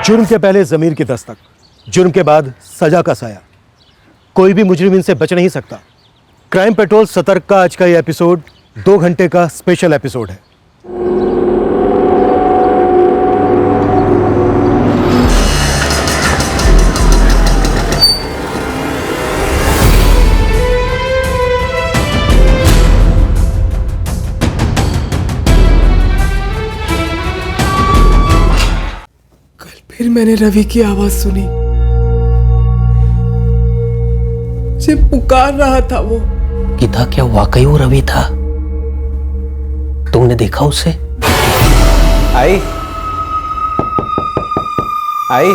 जुर्म के पहले जमीर की दस्तक, जुर्म के बाद सजा का साया। कोई भी मुजरिम इनसे बच नहीं सकता। क्राइम पेट्रोल सतर्क का आज का ये एपिसोड 2 घंटे का स्पेशल एपिसोड है। फिर मैंने रवि की आवाज सुनी। मुझे पुकार रहा था वो। गीता, क्या वाकई वो रवि था? तुमने देखा उसे? आई आई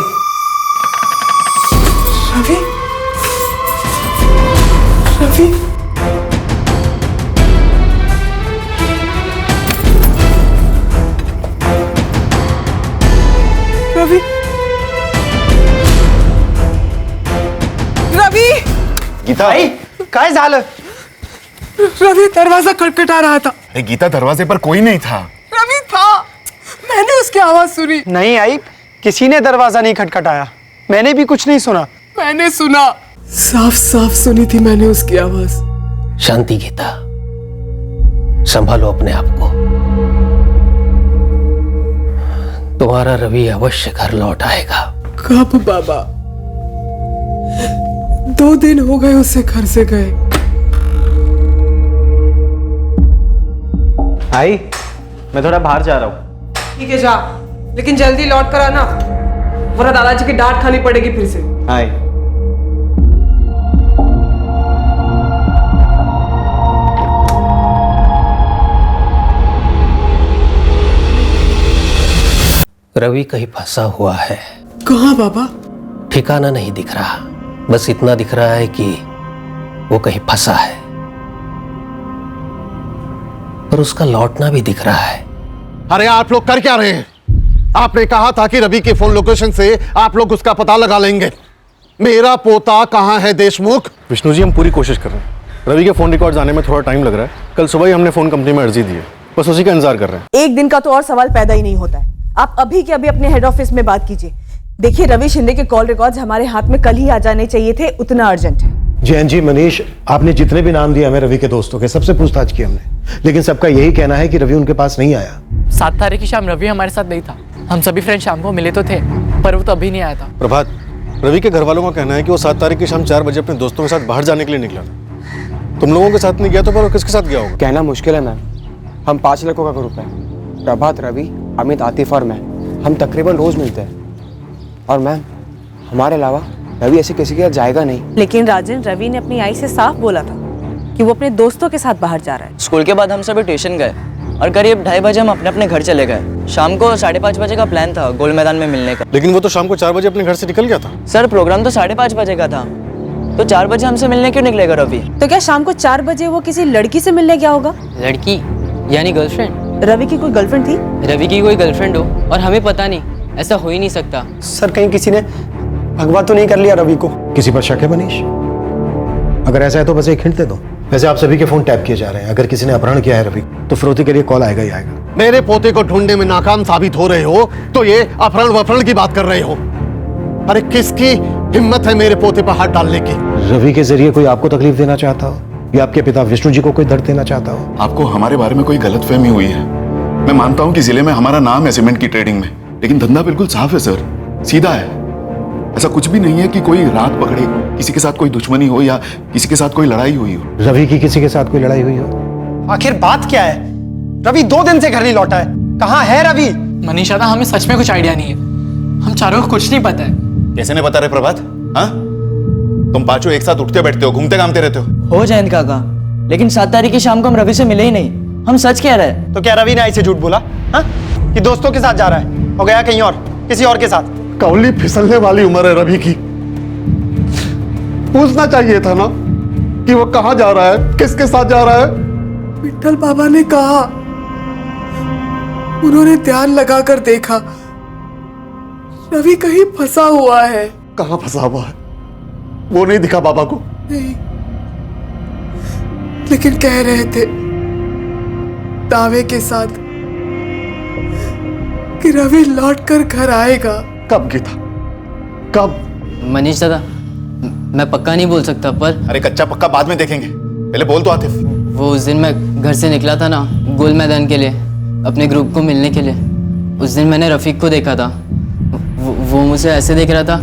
रवि, रवि, रवि, रवि, गीता, आई काय झालं? रवि दरवाजा खटखटा रहा था। गीता, दरवाजे पर कोई नहीं था। रवि था, मैंने उसकी आवाज सुनी। नहीं आई, किसी ने दरवाजा नहीं खटखटाया। मैंने भी कुछ नहीं सुना। मैंने सुना, साफ साफ सुनी थी मैंने उसकी आवाज। शांति गीता, संभालो अपने आप को। तुम्हारा रवि अवश्य घर लौट आएगा। कब बाबा? 2 दिन हो गए उसे घर से गए। आई, मैं थोड़ा बाहर जा रहा हूँ। ठीक है जा, लेकिन जल्दी लौट कर आना, वरना दादाजी की डांट खानी पड़ेगी फिर से। आई रवि कहीं फंसा हुआ है। कहाँ बाबा? ठिकाना नहीं दिख रहा, बस इतना दिख रहा है कि वो कहीं फंसा है, और उसका लौटना भी दिख रहा है। अरे आप लोग कर क्या रहे हैं? आपने कहा था कि रवि के फोन लोकेशन से आप लोग उसका पता लगा लेंगे। मेरा पोता कहाँ है देशमुख? विष्णु जी, हम पूरी कोशिश कर रहे हैं। रवि के फोन रिकॉर्ड्स आने में थोड़ा टाइम लग रहा है। कल सुबह ही हमने फोन कंपनी में अर्जी दी है, बस उसी का इंतजार कर रहे हैं। एक दिन का तो और सवाल पैदा ही नहीं होता है। आप अभी के अभी अपने हेड ऑफिस में बात कीजिए। देखिए, रवि शिंदे के कॉल रिकॉर्ड्स हमारे हाथ में कल ही आ जाने चाहिए थे, उतना अर्जेंट है। जैन जी, मनीष, आपने जितने भी नाम दिए हमें रवि के दोस्तों के, सबसे पूछताछ की हमने, लेकिन सबका यही कहना है कि रवि उनके पास नहीं आया। 7 तारीख की शाम रवि हमारे साथ नहीं था। हम सभी फ्रेंड शाम को मिले तो थे, पर वो तो अभी नहीं आया था। प्रभात, रवि के घर वालों का कहना है कि वो 7 तारीख की शाम 4 बजे अपने दोस्तों के साथ बाहर जाने के लिए निकला था। तुम लोगों के साथ नहीं गया तो पर वो किसके साथ गया होगा? कहना मुश्किल है मैम। हम 5 लड़कों का ग्रुप है, प्रभात, रवि, अमित, आतिफ और मैं। हम तकरीबन रोज मिलते हैं, और मैम हमारे अलावा रवि ऐसे किसी के साथ जाएगा नहीं। लेकिन राजन, रवि ने अपनी आई से साफ बोला था कि वो अपने दोस्तों के साथ बाहर जा रहा है। स्कूल के बाद हम सभी ट्यूशन गए और करीब 2:30 बजे हम अपने अपने घर चले गए। शाम को 5:30 बजे का प्लान था गोल मैदान में मिलने का। लेकिन वो तो शाम को 4 बजे अपने घर से निकल गया था। सर, प्रोग्राम तो 5:30 बजे का था, तो 4 बजे हमसे मिलने क्यों निकलेगा रवि? तो क्या शाम को 4 बजे वो किसी लड़की से मिलने गया होगा? लड़की यानी गर्लफ्रेंड? रवि की कोई गर्लफ्रेंड थी? रवि की कोई गर्लफ्रेंड हो और हमें पता नहीं, ऐसा हो ही नहीं सकता। सर, कहीं किसी ने भगवा तो नहीं कर लिया रवि को? किसी पर शक है मनीष? अगर ऐसा है तो बस एक हिंट दे दो। वैसे आप सभी के फोन टैप किए जा रहे हैं। अगर किसी ने अपहरण किया है रवि, तो फिरौती के लिए कॉल आएगा ही आएगा। मेरे पोते को ढूंढने में नाकाम साबित हो रहे हो तो ये अपहरण वफरण की बात कर रहे हो। अरे किसकी हिम्मत है मेरे पोते पर हाथ डालने की? रवि के जरिए कोई आपको तकलीफ देना चाहता हो, या आपके पिता विष्णु जी को कोई दर्द देना चाहता हो? आपको हमारे बारे में कोई गलतफहमी हुई है। मैं मानता हूँ कि जिले में हमारा नाम है सीमेंट की ट्रेडिंग में, लेकिन धंधा बिल्कुल साफ है सर, सीधा है। ऐसा कुछ भी नहीं है कि कोई रात पकड़े, किसी के साथ कोई दुश्मनी हो या किसी के साथ कोई लड़ाई हुई हो। रवि की किसी के साथ कोई लड़ाई हुई हो? आखिर बात क्या है? रवि 2 दिन से घर नहीं लौटा है। कहाँ है रवि? मनीषा था, हमें सच में कुछ आइडिया नहीं है। हम चारों को कुछ नहीं पता है। कैसे नहीं बता रहे प्रभात? हाँ, तुम पांचों एक साथ उठते बैठते हो, घूमते घामते रहते हो जयंत काका, लेकिन 7 तारीख की शाम को हम रवि से मिले ही नहीं। हम सच कह रहे हैं। तो क्या रवि ने ऐसे झूठ बोला हाँ? कि दोस्तों के साथ जा रहा है और गया कहीं और, किसी और के साथ? कौली फिसलने वाली उम्र है रवि की। पूछना चाहिए था ना कि वो कहाँ जा रहा है, किसके साथ जा रहा है। विट्ठल बाबा ने कहा, उन्होंने ध्यान लगाकर देखा, रवि कहीं फंसा हुआ है। कहाँ फंसा हुआ है? वो नहीं दिखा बाबा को? नहीं, लेकिन कह रहे थे दावे के साथ कि रवि लौटकर घर आएगा। कब गीता, कब? मनीष दादा, मैं पक्का नहीं बोल सकता, पर अरे कच्चा पक्का बाद में देखेंगे, पहले बोल तो आतिफ। वो उस दिन मैं घर से निकला था ना, गोल मैदान के लिए, अपने ग्रुप को मिलने के लिए। उस दिन मैंने रफ़ीक को देखा था। वो मुझे ऐसे देख रहा था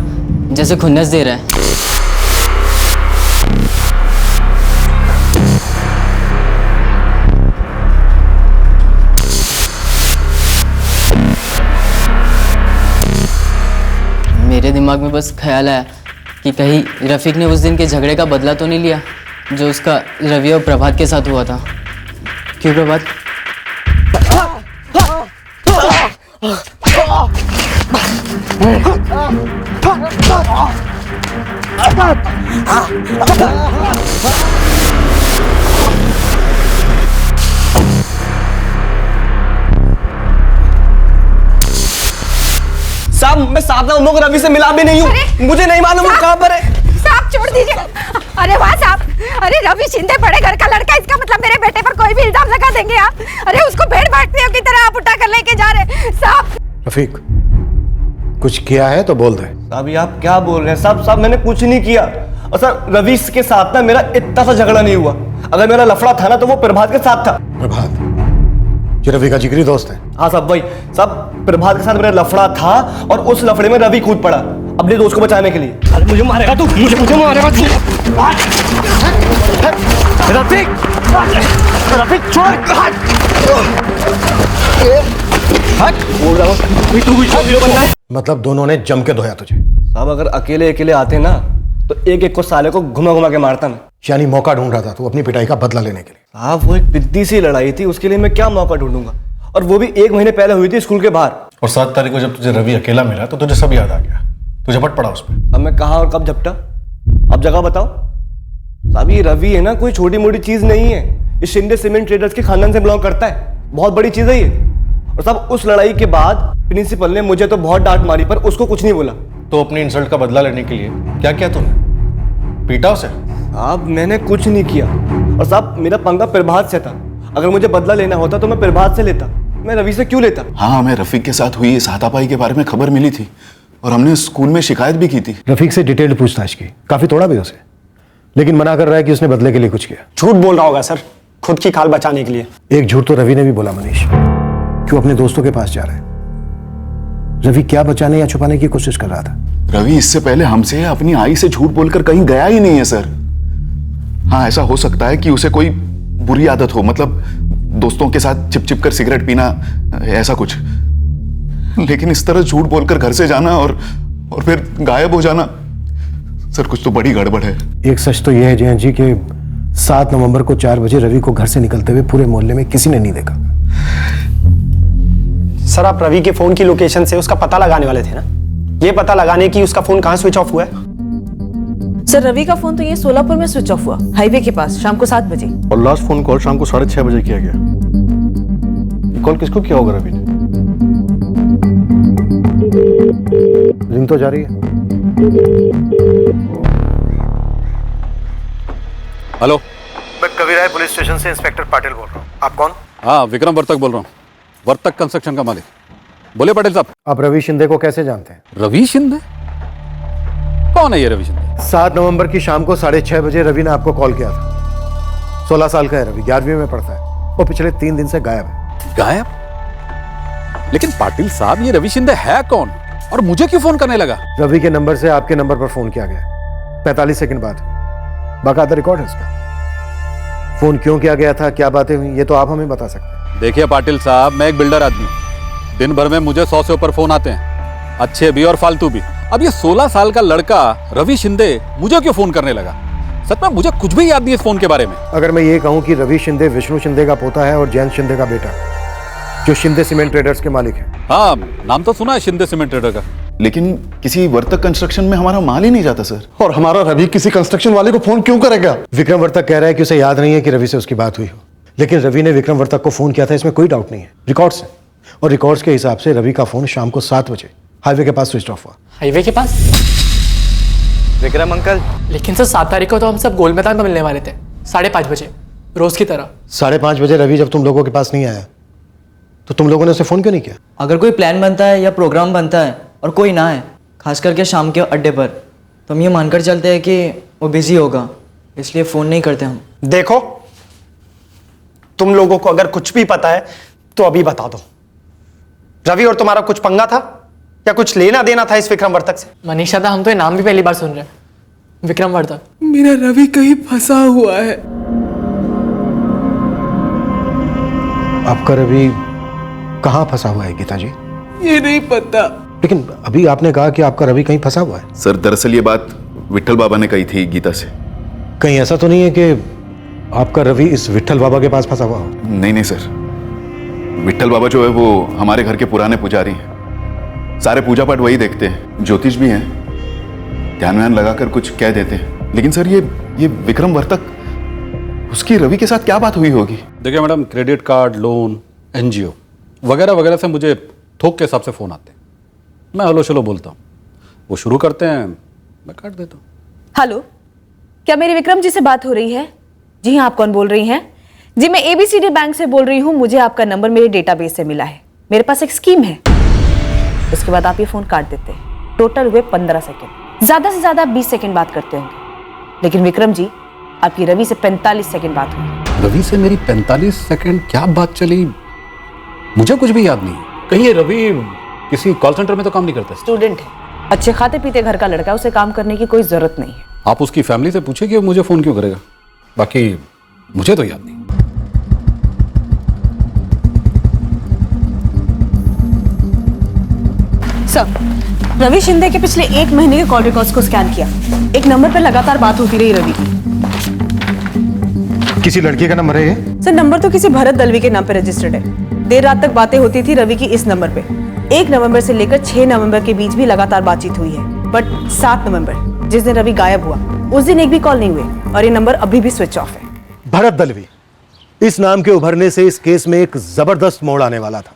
जैसे खुन्नस दे रहा है। मेरे दिमाग में बस ख्याल आया कि कहीं रफ़ीक ने उस दिन के झगड़े का बदला तो नहीं लिया जो उसका रवि और प्रभात के साथ हुआ था। क्यों प्रभात? साहब, मैं सात नवंबर को रवि से मिला भी नहीं हूँ, मुझे नहीं मालूम वो कहाँ पर है। साहब छोड़ दीजिए। अरे वाह साहब, अरे रवि शिंदे बड़े घर का लड़का, इसका मतलब मेरे बेटे पर कोई भी इल्जाम लगा देंगे आप? अरे उसको भेड़ बांटने की तरह आप उठा कर लेके जा रहे साहब। रफीक, कुछ किया है तो बोल दे। साहब ये आप क्या बोल रहे हैं? साहब मैंने कुछ नहीं किया। और सर रवि के साथ ना मेरा इतना सा झगड़ा नहीं हुआ। अगर मेरा लफड़ा था ना तो वो प्रभात के साथ था। प्रभात जो रवि का जिगरी दोस्त है? हाँ साहब वही। साहब प्रभात के साथ मेरा लफड़ा था और उस लफड़े में रवि कूद पड़ा अपने दोस्त को बचाने के लिए। अरे मुझे मारेगा तू, मुझे मारेगा तू। रफीक, रफीक छोड़। मतलब दोनों ने जम के धोया तुझे? साहब अगर अकेले अकेले आते ना तो एक एक को साले को घुमा घुमा के मारता मैं। यानी मौका ढूंढ रहा था तू अपनी पिटाई का बदला लेने के लिए? साहब वो एक बिद्दी सी लड़ाई थी, उसके लिए मैं क्या मौका ढूंढूंगा, और वो भी 1 महीने पहले हुई थी स्कूल के बाहर। और 7 तारीख को जब तुझे रवि अकेला मिला तो तुझे सब याद आ गया, तू झपट पड़ा उस पर। अब मैं कहाँ और कब झपटा? अब जगह बताओ। साहब ये रवि है ना, कोई छोटी मोटी चीज नहीं है। ये शिंदे सीमेंट ट्रेडर्स के खानदान से बिलोंग करता है, बहुत बड़ी चीज है ये। और साहब उस लड़ाई के बाद प्रिंसिपल ने मुझे तो बहुत डांट मारी पर उसको कुछ नहीं बोला। तो अपनी इंसल्ट का बदला लेने के लिए क्या किया तूने? पीटा उसे? साहब मैंने कुछ नहीं किया। और साहब मेरा पंगा प्रभात से था। अगर मुझे बदला लेना होता तो मैं प्रभात से लेता, मैं रवि से क्यों लेता? हाँ, हमें रफीक के साथ हुई हाथापाई के बारे में खबर मिली थी और हमने स्कूल में शिकायत भी की थी। रफीक से डिटेल्ड पूछताछ की, काफी तोड़ा भी उसे, लेकिन मना कर रहा है कि उसने बदले के लिए कुछ किया। झूठ बोल रहा होगा सर, खुद की खाल बचाने के लिए। एक झूठ तो रवि ने भी बोला। मनीष, क्यों अपने दोस्तों के पास जा रहा है? रवि क्या बचाने या छुपाने की कोशिश कर रहा था? रवि इससे पहले हमसे अपनी आई से झूठ बोलकर कहीं गया ही नहीं है सर। हाँ, ऐसा हो सकता है कि उसे कोई बुरी आदत हो, मतलब दोस्तों के साथ चिप चिप कर सिगरेट पीना, ऐसा कुछ। लेकिन इस तरह झूठ बोलकर घर से जाना और फिर गायब हो जाना, सर कुछ तो बड़ी गड़बड़ है। एक सच तो यह है जयंत जी कि 7 नवंबर को 4 बजे रवि को घर से निकलते हुए पूरे मोहल्ले में किसी ने नहीं देखा। सर आप रवि के फोन की लोकेशन से उसका पता लगाने वाले थे ना? ये पता लगाने की उसका फोन कहाँ स्विच ऑफ हुआ है? सर रवि का फोन तो ये सोलापुर में स्विच ऑफ हुआ, हाईवे के पास, शाम को 7 बजे। और लास्ट फोन कॉल शाम को 6:30 बजे किया गया। कॉल किसको किया होगा रवि ने? रिंग तो जा रही है। हेलो, मैं कविराय पुलिस स्टेशन से इंस्पेक्टर पाटिल बोल रहा हूँ। आप कौन? हाँ, विक्रम वर्तक बोल रहा हूँ, वर्तक कंस्ट्रक्शन का मालिक। बोले पाटिल साहब। आप रवि शिंदे को कैसे जानते हैं? रवि शिंदे? कौन है ये रवि शिंदे? 7 नवंबर की शाम को 6:30 बजे रवि ने आपको कॉल किया था। 16 साल का है रवि, 11वीं में पढ़ता है और पिछले 3 दिन से गायब है। गायब? लेकिन पाटिल साहब ये रवि शिंदे है कौन और मुझे क्यों फोन करने लगा? रवि के नंबर से आपके नंबर पर फोन किया गया 45 सेकंड बाद, बाकायदा रिकॉर्ड है इसका। फोन क्यों किया गया था, क्या बातें हुई, ये तो आप हमें बता सकते हैं। देखिए पाटिल साहब, मैं एक बिल्डर आदमी हूँ। दिन भर में मुझे 100 से ऊपर फोन आते हैं, अच्छे भी और फालतू भी। अब ये 16 साल का लड़का रवि शिंदे मुझे क्यों फोन करने लगा? सच में मुझे कुछ भी याद नहीं है इस फोन के बारे में। अगर मैं ये कहूं कि रवि शिंदे विष्णु शिंदे का पोता है और जयंत शिंदे का बेटा, जो शिंदे सीमेंट ट्रेडर्स के मालिक हैं। हाँ, नाम तो सुना है शिंदे सीमेंट ट्रेडर का। लेकिन किसी वर्तक कंस्ट्रक्शन में हमारा माल ही नहीं जाता सर। और हमारा रवि किसी कंस्ट्रक्शन वाले को फोन क्यों करेगा? विक्रम वर्तक कह रहा है कि उसे याद नहीं है कि रवि से उसकी बात हुई हो, लेकिन रवि ने विक्रम वर्तक को फोन किया था, इसमें कोई डाउट नहीं है। रिकॉर्ड्स हैं और रिकॉर्ड्स के हिसाब से रवि का फोन शाम को 7 बजे हाईवे के पास स्विच ऑफ हुआ। हाईवे के पास? विक्रम अंकल। लेकिन सर 7 तारीख को तो हम सब गोल मैदान में मिलने वाले थे 5:30 बजे, रोज की तरह। 5:30 बजे रवि जब तुम लोगों के पास नहीं आया तो तुम लोगों ने उसे फोन क्यों नहीं किया? अगर कोई प्लान बनता है या प्रोग्राम बनता है और कोई ना है खास करके शाम के अड्डे पर। तो हम ये मानकर चलते हैं कि वो बिजी होगा, इसलिए फ़ोन नहीं करते हम। देखो, तुम लोगों को अगर कुछ भी पता है तो अभी बता दो। रवि और तुम्हारा कुछ पंगा था या कुछ लेना देना था इस विक्रम वर्तक से? मनीषा था, हम तो ये नाम भी पहली बार सुन रहे हैं, विक्रम वर्तक। मेरा रवि कहीं फंसा हुआ है। आपका रवि कहाँ फंसा हुआ है गीता जी? ये नहीं पता। लेकिन अभी आपने कहा कि आपका रवि कहीं फंसा हुआ है। सर दरअसल ये बात विट्ठल बाबा ने कही थी गीता से। कहीं ऐसा तो नहीं है कि आपका रवि इस विट्ठल बाबा के पास फंसा हुआ हो? नहीं नहीं सर, विट्ठल बाबा जो है वो हमारे घर के पुराने पुजारी हैं। सारे पूजा पाठ वही देखते हैं, ज्योतिष भी हैं, ध्यान व्यान लगाकर कुछ कह देते हैं। लेकिन सर ये विक्रम वर्तक, उसकी रवि के साथ क्या बात हुई होगी? देखिए madam, credit card, loan, NGO वगैरह वगैरह से मुझे थोक के हिसाब से फ़ोन आते हैं। मैं हलो शलो बोलता हूँ, वो शुरू करते हैं, मैं काट देता हूँ। हेलो, क्या मेरी विक्रम जी से बात हो रही है? जी हाँ, आप कौन बोल रही हैं? जी मैं ABCD बैंक से बोल रही हूँ। मुझे आपका नंबर मेरे डेटाबेस से मिला है। मेरे पास एक स्कीम है। उसके बाद आप ये फोन काट देते हैं। टोटल हुए 15 सेकंड, ज्यादा से ज्यादा 20 सेकंड बात करते होंगे। लेकिन विक्रम जी, आपकी रवि से 45 सेकंड बात हुई। रवि से मेरी 45 सेकंड क्या बात चली, मुझे कुछ भी याद नहीं। कहीं ये रवि किसी कॉल सेंटर में तो काम नहीं करता? स्टूडेंट है, अच्छे खाते पीते घर का लड़का है, उसे काम करने की कोई जरूरत नहीं है। आप उसकी फैमिली से पूछिए कि वो मुझे फोन क्यों करेगा, बाकी मुझे तो याद नहीं। सर, रवि शिंदे के पिछले 1 महीने के कॉल रिकॉर्ड्स को स्कैन किया। एक नंबर पर लगातार बात होती रही रवि की। किसी लड़की का नंबर है ये? सर, नंबर तो किसी भरत दलवी के नाम पे रजिस्टर्ड है। देर रात तक बातें होती थी रवि की इस नंबर पे। 1 नवंबर से लेकर 6 नवंबर के बीच भी लगातार बातचीत हुई है। बट 7 नवंबर, जिस दिन रवि गायब हुआ, उस दिन एक भी कॉल नहीं हुए और ये नंबर अभी भी स्विच ऑफ है। भरत दलवी, इस नाम के उभरने से इस केस में एक जबरदस्त मोड़ आने वाला था।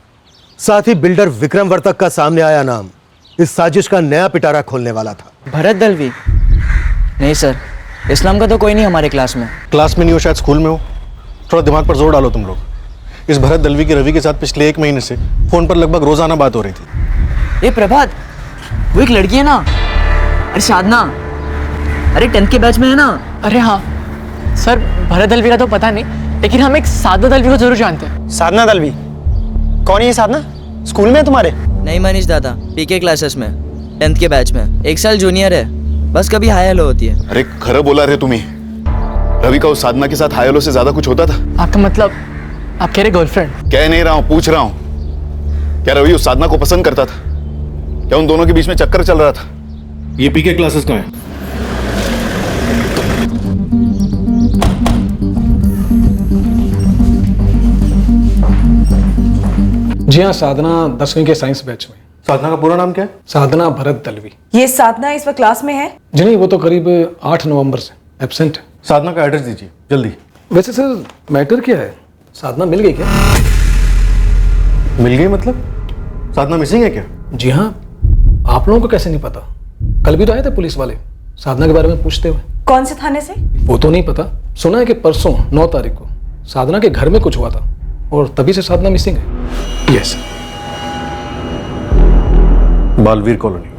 साथ ही बिल्डर विक्रम वर्तक का सामने आया नाम इस साजिश का नया पिटारा खोलने वाला था। भरत दलवी? नहीं सर, इस नाम का तो कोई नहीं हमारे क्लास में। क्लास में नहीं हो, शायद स्कूल में हो। थोड़ा दिमाग पर जोर डालो तुम लोग। इस भरत दलवी की रवि के साथ पिछले 1 महीने से फोन पर लगभग रोजाना बात हो रही थी। ये प्रभात, वो एक लड़की है ना, अरे साधना, अरे 10th के बैच में है ना। अरे हाँ सर, भरत दलवी का तो पता नहीं, लेकिन हम एक साधना दलवी को जरूर जानते हैं। साधना दलवी? कौन है ये साधना? स्कूल में है तुम्हारे? नहीं मनीष दादा, पीके क्लासेस में, 10th के बैच में, 1 साल जूनियर है, बस कभी हाय हेलो होती है। अरे खरा बोला रे तुम्ही, रवि का उस साधना के साथ हाय हेलो से ज्यादा कुछ होता था? आपका मतलब आप कह रहे गर्लफ्रेंड? कह नहीं रहा हूँ, पूछ रहा हूँ। क्या रवि उस साधना को पसंद करता था? क्या उन दोनों के बीच में चक्कर चल रहा था? ये पीके क्लासेस कहाँ है? जी हाँ, साधना 10वीं के साइंस बैच में। साधना का पूरा नाम क्या है? साधना भरत दलवी। ये साधना इस वक्त क्लास में है? जी नहीं, वो तो करीब 8 नवंबर से एब्सेंट है। साधना का एड्रेस दीजिए जल्दी। वैसे सर, मैटर क्या है? साधना मिल गई क्या? मिल गई मतलब? साधना मिसिंग है क्या? जी हाँ, आप लोगों को कैसे नहीं पता? कल भी तो आए थे पुलिस वाले साधना के बारे में पूछते हुए। कौन से थाने से? वो तो नहीं पता, सुना है कि परसों 9 तारीख को साधना के घर में कुछ हुआ था और तभी से साधना मिसिंग है। Yes, Baalveer colony.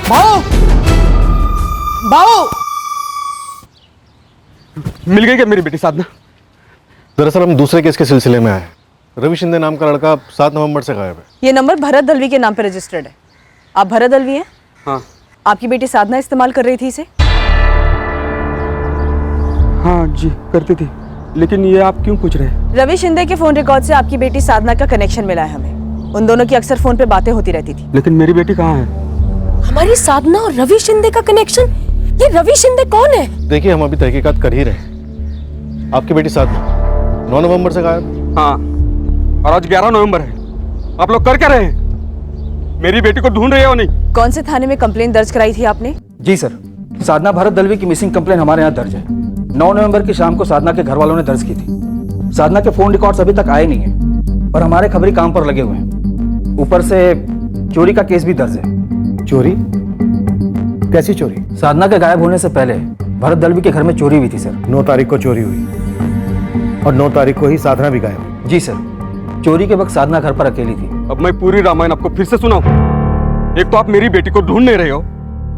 बाओ! बाओ! मिल गई क्या मेरी बेटी साधना? दरअसल हम दूसरे केस के सिलसिले में आए। रवि शिंदे नाम का लड़का 7 नवंबर से गायब है। ये नंबर भरत दलवी के नाम पे रजिस्टर्ड है। आप भरत दलवी हैं? हाँ। आपकी बेटी साधना इस्तेमाल कर रही थी इसे? हाँ जी, करती थी। लेकिन ये आप क्यों पूछ रहे हैं? रवि शिंदे के फोन रिकॉर्ड से आपकी बेटी साधना का कनेक्शन मिला है हमें। उन दोनों की अक्सर फोन पे बातें होती रहती थी। लेकिन मेरी बेटी कहाँ है? हमारी साधना और रवि शिंदे का कनेक्शन? ये रवि शिंदे कौन है? देखिए, हम अभी तहकीकात कर ही रहे हैं। आपकी बेटी साधना 9 नवंबर से गायब। हाँ, और आज 11 नवंबर है। आप लोग कर क्या रहे हैं? मेरी बेटी को ढूंढ रहे हो नहीं? कौन से थाने में कंप्लेंट दर्ज कराई थी आपने? जी सर, साधना भरत दलवी की मिसिंग कंप्लेन हमारे यहाँ दर्ज है। 9 नवंबर की शाम को साधना के घर वालों ने दर्ज की थी। साधना के फोन रिकॉर्ड्स अभी तक आए नहीं है और हमारे खबरी काम पर लगे हुए हैं। ऊपर से चोरी का केस भी दर्ज है। चोरी? कैसी चोरी? साधना के गायब होने से पहले भरत दलवी के घर में चोरी हुई थी सर। 9 तारीख को चोरी हुई। और 9 तारीख को ही साधना भी गायब। जी सर, चोरी के वक्त साधना घर पर अकेली थी। अब मैं पूरी रामायण आपको फिर से सुनाऊं? एक तो आप मेरी बेटी को ढूंढ नहीं रहे हो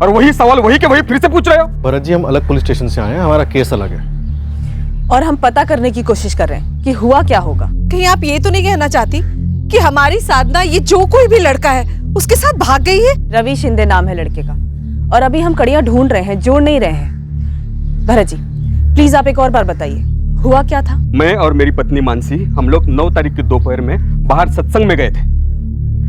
और वही सवाल वही के वही फिर से पूछ रहे हो। भरत जी, हम अलग पुलिस स्टेशन से आए हैं, हमारा केस अलग है। और हम पता करने की कोशिश कर रहे हैं कि हुआ क्या होगा। कहीं आप ये तो नहीं कहना चाहती कि हमारी साधना ये जो कोई भी लड़का है उसके साथ भाग गई है? रवि शिंदे नाम है लड़के का, और अभी हम कड़ियां ढूंढ रहे हैं, जोड़ नहीं रहे हैं। भरत जी प्लीज आप एक और बार बताइए, हुआ क्या था? मैं और मेरी पत्नी मानसी हम लोग 9 तारीख की दोपहर में बाहर सत्संग में गए थे।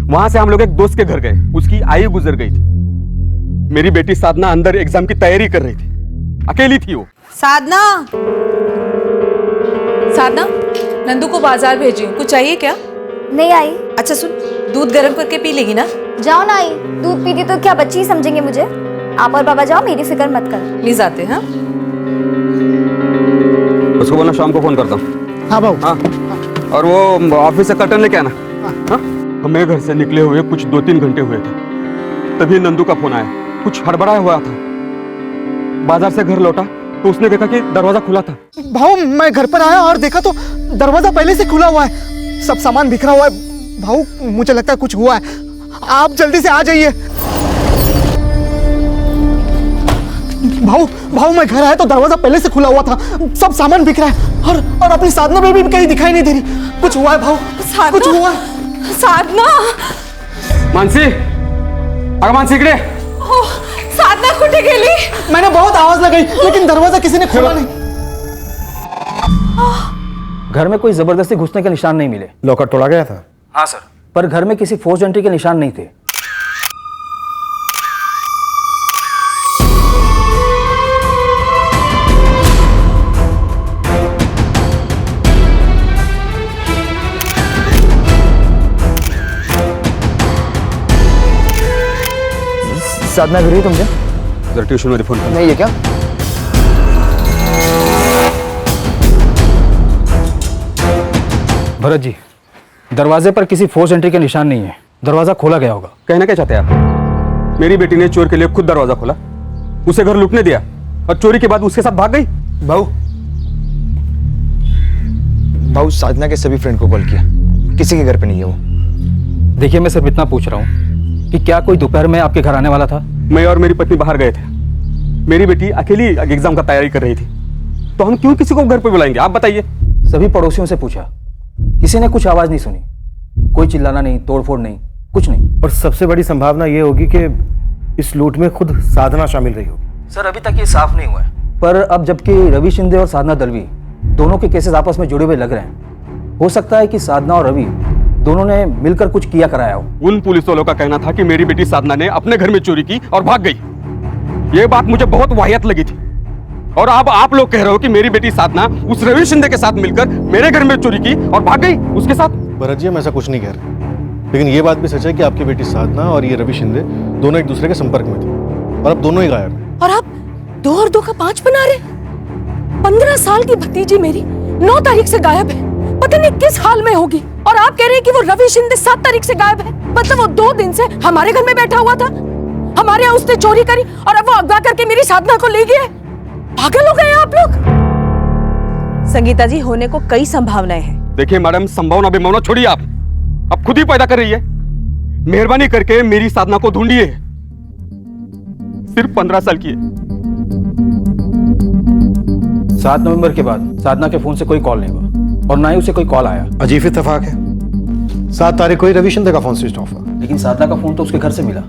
वहां से हम लोग एक दोस्त के घर गए, उसकी आयु गुजर गई थी। मेरी बेटी साधना अंदर एग्जाम की तैयारी कर रही थी, अकेली थी वो। साधना, साधना, नंदू को बाजार भेजी, कुछ चाहिए क्या? नहीं आई। अच्छा सुन, दूध गर्म करके पी लेगी ना? जाओ ना आई, दूध पीती तो क्या बच्ची ही समझेंगे मुझे। आप और बाबा जाओ, मेरी फिक्र मत करो। प्लीज आते हैं। उसको बोलना शाम को फोन करता हूँ। हाँ बाबू। हाँ, और वो ऑफिस से कर्टन लेके आना। हाँ, हमें घर से निकले हुए कुछ 2-3 घंटे हुए थे, तभी नंदू का फोन आया। कुछ हड़बड़ाया हुआ था। बाजार से घर लौटा तो उसने देखा कि दरवाजा खुला था। भाऊ मैं घर पर आया और देखा तो दरवाजा पहले से खुला हुआ है, सब सामान बिखरा हुआ है। भाऊ मुझे लगता है कुछ हुआ है, आप जल्दी से आ जाइए। भाऊ मैं घर आया तो दरवाजा पहले से खुला हुआ था, सब सामान बिखरा है, और अपनी साधना बेबी भी कहीं दिखाई नहीं दे रही। कुछ हुआ है भाऊ, कुछ हुआ है। साधना, मानसी, अगं मानसी इकडे। साधना कुठे गेली? मैंने बहुत आवाज लगाई लेकिन दरवाजा किसी ने खोला नहीं। घर में कोई जबरदस्ती घुसने के निशान नहीं मिले। लॉकर तोड़ा गया था? हाँ सर, पर घर में किसी फोर्स एंट्री के निशान नहीं थे। साधना घरी तुमच्या? जरा ट्यूशन मध्ये फोन कर। नहीं है क्या? भरत जी, दरवाजे पर किसी फोर्स एंट्री के निशान नहीं है, दरवाजा खोला गया होगा। कहना क्या चाहते हैं आप? मेरी बेटी ने चोर के लिए खुद दरवाजा खोला, उसे घर लूटने दिया और चोरी के बाद उसके साथ भाग गई। भाऊ साधना के सभी फ्रेंड को कॉल किया, किसी के घर पे नहीं है वो। देखिए, मैं सिर्फ इतना पूछ रहा हूँ कि क्या कोई दोपहर में आपके घर आने वाला था? मैं और मेरी पत्नी बाहर गए थे, मेरी बेटी अकेली एग्जाम का तैयारी कर रही थी, तो हम क्यों किसी को घर पे बुलाएंगे, आप बताइए। सभी पड़ोसियों से पूछा, किसी ने कुछ आवाज नहीं सुनी, कोई चिल्लाना नहीं, तोड़फोड़ नहीं, कुछ नहीं। और सबसे बड़ी संभावना ये होगी कि इस लूट में खुद साधना शामिल रही होगी। सर, अभी तक ये साफ नहीं हुआ है, पर अब जबकि रवि शिंदे और साधना दलवी दोनों के केसेस आपस में जुड़े हुए लग रहे हैं, हो सकता है कि साधना और रवि दोनों ने मिलकर कुछ किया कराया हो। उन पुलिस वालों का कहना था कि मेरी बेटी साधना ने अपने घर में चोरी की और भाग गई। ये बात मुझे बहुत वाहियात लगी थी, और अब आप लोग कह रहे हो कि मेरी बेटी साधना उस रवि शिंदे के साथ मिलकर मेरे घर में चोरी की और भाग गई उसके साथ। भरत जी, हम ऐसा कुछ नहीं कह रहे, लेकिन ये बात भी सच है कि आपकी बेटी साधना और ये रवि शिंदे दोनों एक दूसरे के संपर्क में थे, और अब दोनों ही गायब हैं। और आप 2 और 2 का 5 बना रहे? 15 साल की भतीजी मेरी 9 तारीख से गायब है, पता नहीं किस हाल में होगी, और आप कह रहे हैं कि वो रवि शिंदे 7 तारीख से गायब है। मतलब वो 2 दिन से हमारे घर में बैठा हुआ था, हमारे यहाँ उसने चोरी करी और अब वो अगवा करके मेरी साधना को ले गए। पागल हो गए आप लोग। संगीता जी, होने को कई संभावनाएं हैं। देखिए मैडम, संभावना बेमावना छोड़िए, आप अब खुद ही पैदा कर रही है। मेहरबानी करके मेरी साधना को ढूंढिए, सिर्फ 15 साल की है। 7 नवंबर के बाद साधना के फोन से कोई कॉल नहीं हुआ और ना ही उसे कोई कॉल आया। अजीब इत्तेफाक है, 7 तारीख को ही रवि शिंदे का फोन स्विच ऑफ हुआ, लेकिन साधना का फोन तो उसके घर से मिला,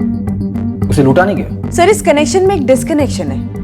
उसे लूटा नहीं गया। सर, इस कनेक्शन में एक डिस्कनेक्शन है।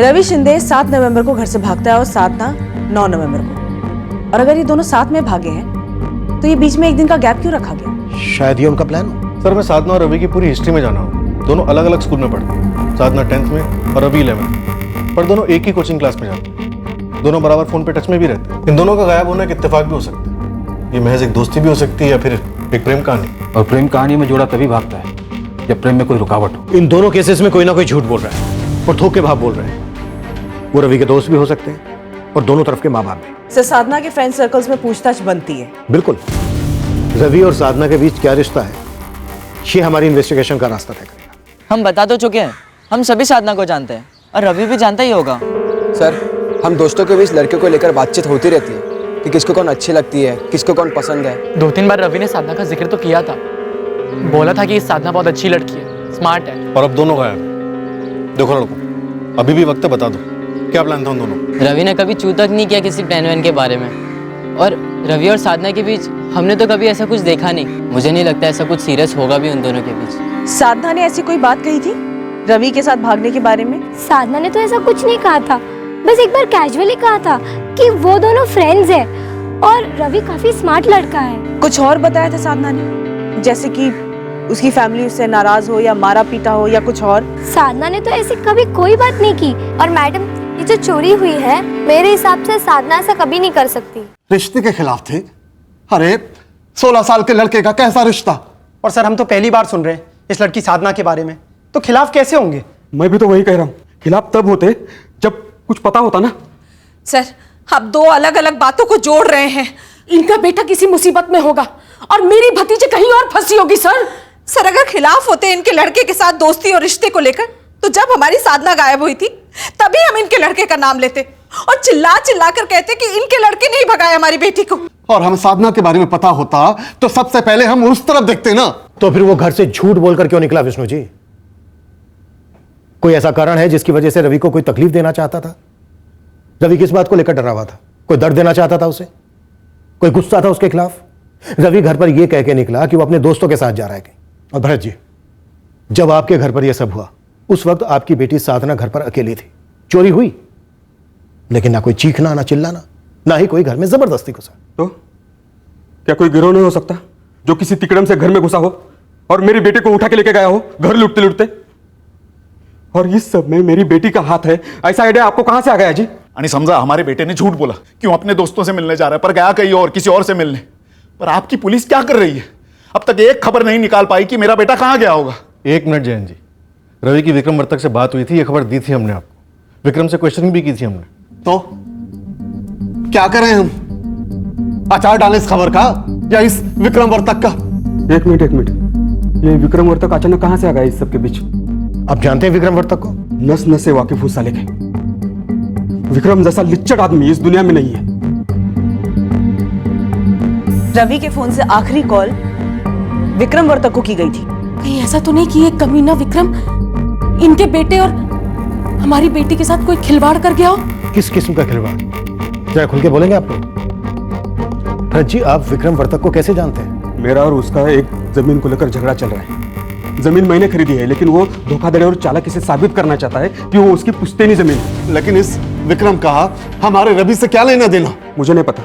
रवि शिंदे 7 नवंबर को घर से भागता है और साधना 9 नवंबर को, और अगर ये दोनों साथ में भागे हैं तो ये बीच में एक दिन का गैप क्यों रखा गया? शायद ये उनका प्लान हो। सर, मैं साधना और रवि की पूरी हिस्ट्री में जाना हूँ। दोनों अलग अलग स्कूल में पढ़ते हैं, साधना 10th में और रवि 11th, पर दोनों एक ही कोचिंग क्लास में जाते हैं, दोनों बराबर फोन पे टच में भी रहते हैं। इन दोनों का गायब होना एक इत्तेफाक भी हो सकता है, ये महज एक दोस्ती भी हो सकती है या फिर एक प्रेम कहानी। और प्रेम कहानी में जोड़ा तभी भागता है जब प्रेम में कोई रुकावट हो। इन दोनों केसेस में कोई ना कोई झूठ बोल रहा है और थोक के भाव बोल रहे हैं। वो रवि के दोस्त भी हो सकते हैं और दोनों तरफ के माँ बाप भी। सर, साधना के फ्रेंड सर्कल्स में पूछताछ बनती है। बिल्कुल, रवि और साधना के बीच क्या रिश्ता है, ये हमारी इन्वेस्टिगेशन का रास्ता तय करेगा। हम बता तो चुके हैं, हम सभी साधना को जानते हैं और रवि भी जानता ही होगा। सर, हम दोस्तों के बीच लड़के को लेकर बातचीत होती रहती है, कि किसको कौन अच्छी लगती है, किसको कौन पसंद है। 2-3 बार रवि ने साधना का जिक्र तो किया था, बोला था कि साधना बहुत अच्छी लड़की है, स्मार्ट है। और अब दोनों गायब हैं। देखो लड़कों, अभी भी वक्त है, बता दो क्या प्लान था उन दोनों। रवि ने कभी चू तक नहीं किया किसी प्लान वैन के बारे में, और रवि और साधना के बीच हमने तो कभी ऐसा कुछ देखा नहीं। मुझे नहीं लगता ऐसा कुछ सीरियस होगा भी उन दोनों के बीच। साधना ने ऐसी कोई बात कही थी रवि के साथ भागने के बारे में? साधना ने तो ऐसा कुछ नहीं कहा था, बस एक बार कैजुअली कहा था कि वो दोनों फ्रेंड्स हैं और रवि काफी स्मार्ट लड़का है। कुछ और बताया था साधना ने, जैसे कि उसकी फैमिली उससे नाराज हो या मारा पीटा हो या कुछ और? साधना ने तो ऐसी कभी कोई बात नहीं की। और मैडम, ये जो चोरी हुई है, मेरे हिसाब से साधना ऐसा कभी नहीं कर सकती। रिश्ते के खिलाफ थे? अरे 16 साल के लड़के का कैसा रिश्ता? और सर, हम तो पहली बार सुन रहे हैं इस लड़की साधना के बारे में, तो खिलाफ कैसे होंगे? मैं भी तो वही कह रहा हूँ, खिलाफ तब होते जब कुछ पता होता ना। सर, आप दो अलग अलग बातों को जोड़ रहे हैं। इनका बेटा किसी मुसीबत में होगा और मेरी भतीजी कहीं और फंसी होगी। सर, अगर खिलाफ होते इनके लड़के के साथ दोस्ती और रिश्ते को लेकर, तो जब हमारी साधना गायब हुई थी तभी हम इनके लड़के का नाम लेते और चिल्ला चिल्ला कर कहते कि इनके लड़के नहीं भगाए हमारी बेटी को। और हमें साधना के बारे में पता होता तो सबसे पहले हम उस तरफ देखते ना। तो फिर वो घर से झूठ बोलकर क्यों निकला विष्णु जी? कोई ऐसा कारण है जिसकी वजह से रवि को कोई तकलीफ देना चाहता था? रवि किस बात को लेकर डरा हुआ था? कोई दर्द देना चाहता था उसे? कोई गुस्सा था उसके खिलाफ? रवि घर पर यह कह के निकला कि वो अपने दोस्तों के साथ जा रहा है। और भरत जी, जब आपके घर पर यह सब हुआ, उस वक्त आपकी बेटी साधना घर पर अकेली थी। चोरी हुई, लेकिन ना कोई चीखना, ना चिल्लाना, ना ही कोई घर में जबरदस्ती घुसा। तो क्या कोई गिरोह नहीं हो सकता जो किसी तिकड़म से घर में घुसा हो और मेरी बेटी को उठा के लेके गया हो घर लूटते लूटते? और इस सब में मेरी बेटी का हाथ है, ऐसा आइडिया आपको कहां से आ गया जी? आणि समझा हमारे बेटे ने झूठ बोला, क्यों अपने दोस्तों से मिलने जा रहा है, पर गया कहीं और, किसी और से मिलने। पर आपकी पुलिस क्या कर रही है? अब तक एक खबर नहीं निकाल पाई कि मेरा बेटा कहां गया होगा। 1 मिनट जयंत जी, रवि की विक्रम वर्तक से बात हुई थी, ये खबर दी थी हमने आपको, विक्रम से क्वेश्चनिंग भी की थी हमने। तो क्या करें हम? अचार डालें इस खबर का या इस विक्रम वर्तक का? एक मिनट, ये विक्रम वर्तक अचानक कहां से आ गया इस सब के बीच? आप जानते हैं विक्रम वर्तक को? नस नस से वाकिफ हूं साले के। विक्रम जैसा लिच्चड़ आदमी इस दुनिया में नहीं है। रवि के फोन से आखिरी कॉल विक्रम वर्तक को की गई थी। कहीं ऐसा तो नहीं कि ये कमीना विक्रम इनके बेटे और हमारी बेटी के साथ कोई खिलवाड़ कर गया हो? किस किस्म का खिलवाड़? जरा खुल के बोलेंगे आप लोग। भरत जी, आप विक्रम वर्तक को कैसे जानते हैं? मेरा और उसका एक जमीन को लेकर झगड़ा चल रहा है। जमीन मैंने खरीदी है, लेकिन वो धोखाधड़ी और चालाक इसे साबित करना चाहता है कि वो उसकी पुश्तैनी जमीन है। लेकिन इस विक्रम का हमारे रवि से क्या लेना देना? मुझे नहीं पता,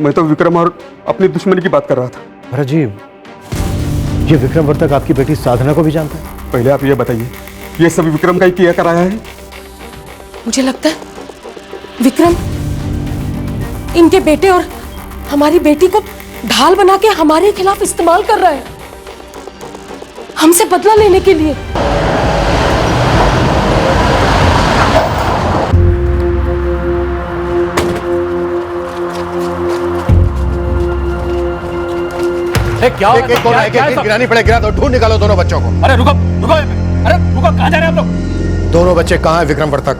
मैं तो विक्रम और अपनी दुश्मनी की बात कर रहा था। भरत जी, ये विक्रम वर्तक आपकी बेटी साधना को भी जानता है? पहले आप ये बताइए, ये सब विक्रम का ही किया कराया है? मुझे लगता है विक्रम इनके बेटे और हमारी बेटी को ढाल बना के हमारे खिलाफ इस्तेमाल कर रहा है, हमसे बदला लेने के लिए। क्या गिरानी पड़े, गिरा दो, ढूंढ निकालो दोनों बच्चों को। अरे रुको, कहां जा रहे हैं आप लोग? दोनों बच्चे कहां हैं विक्रम वर्तक?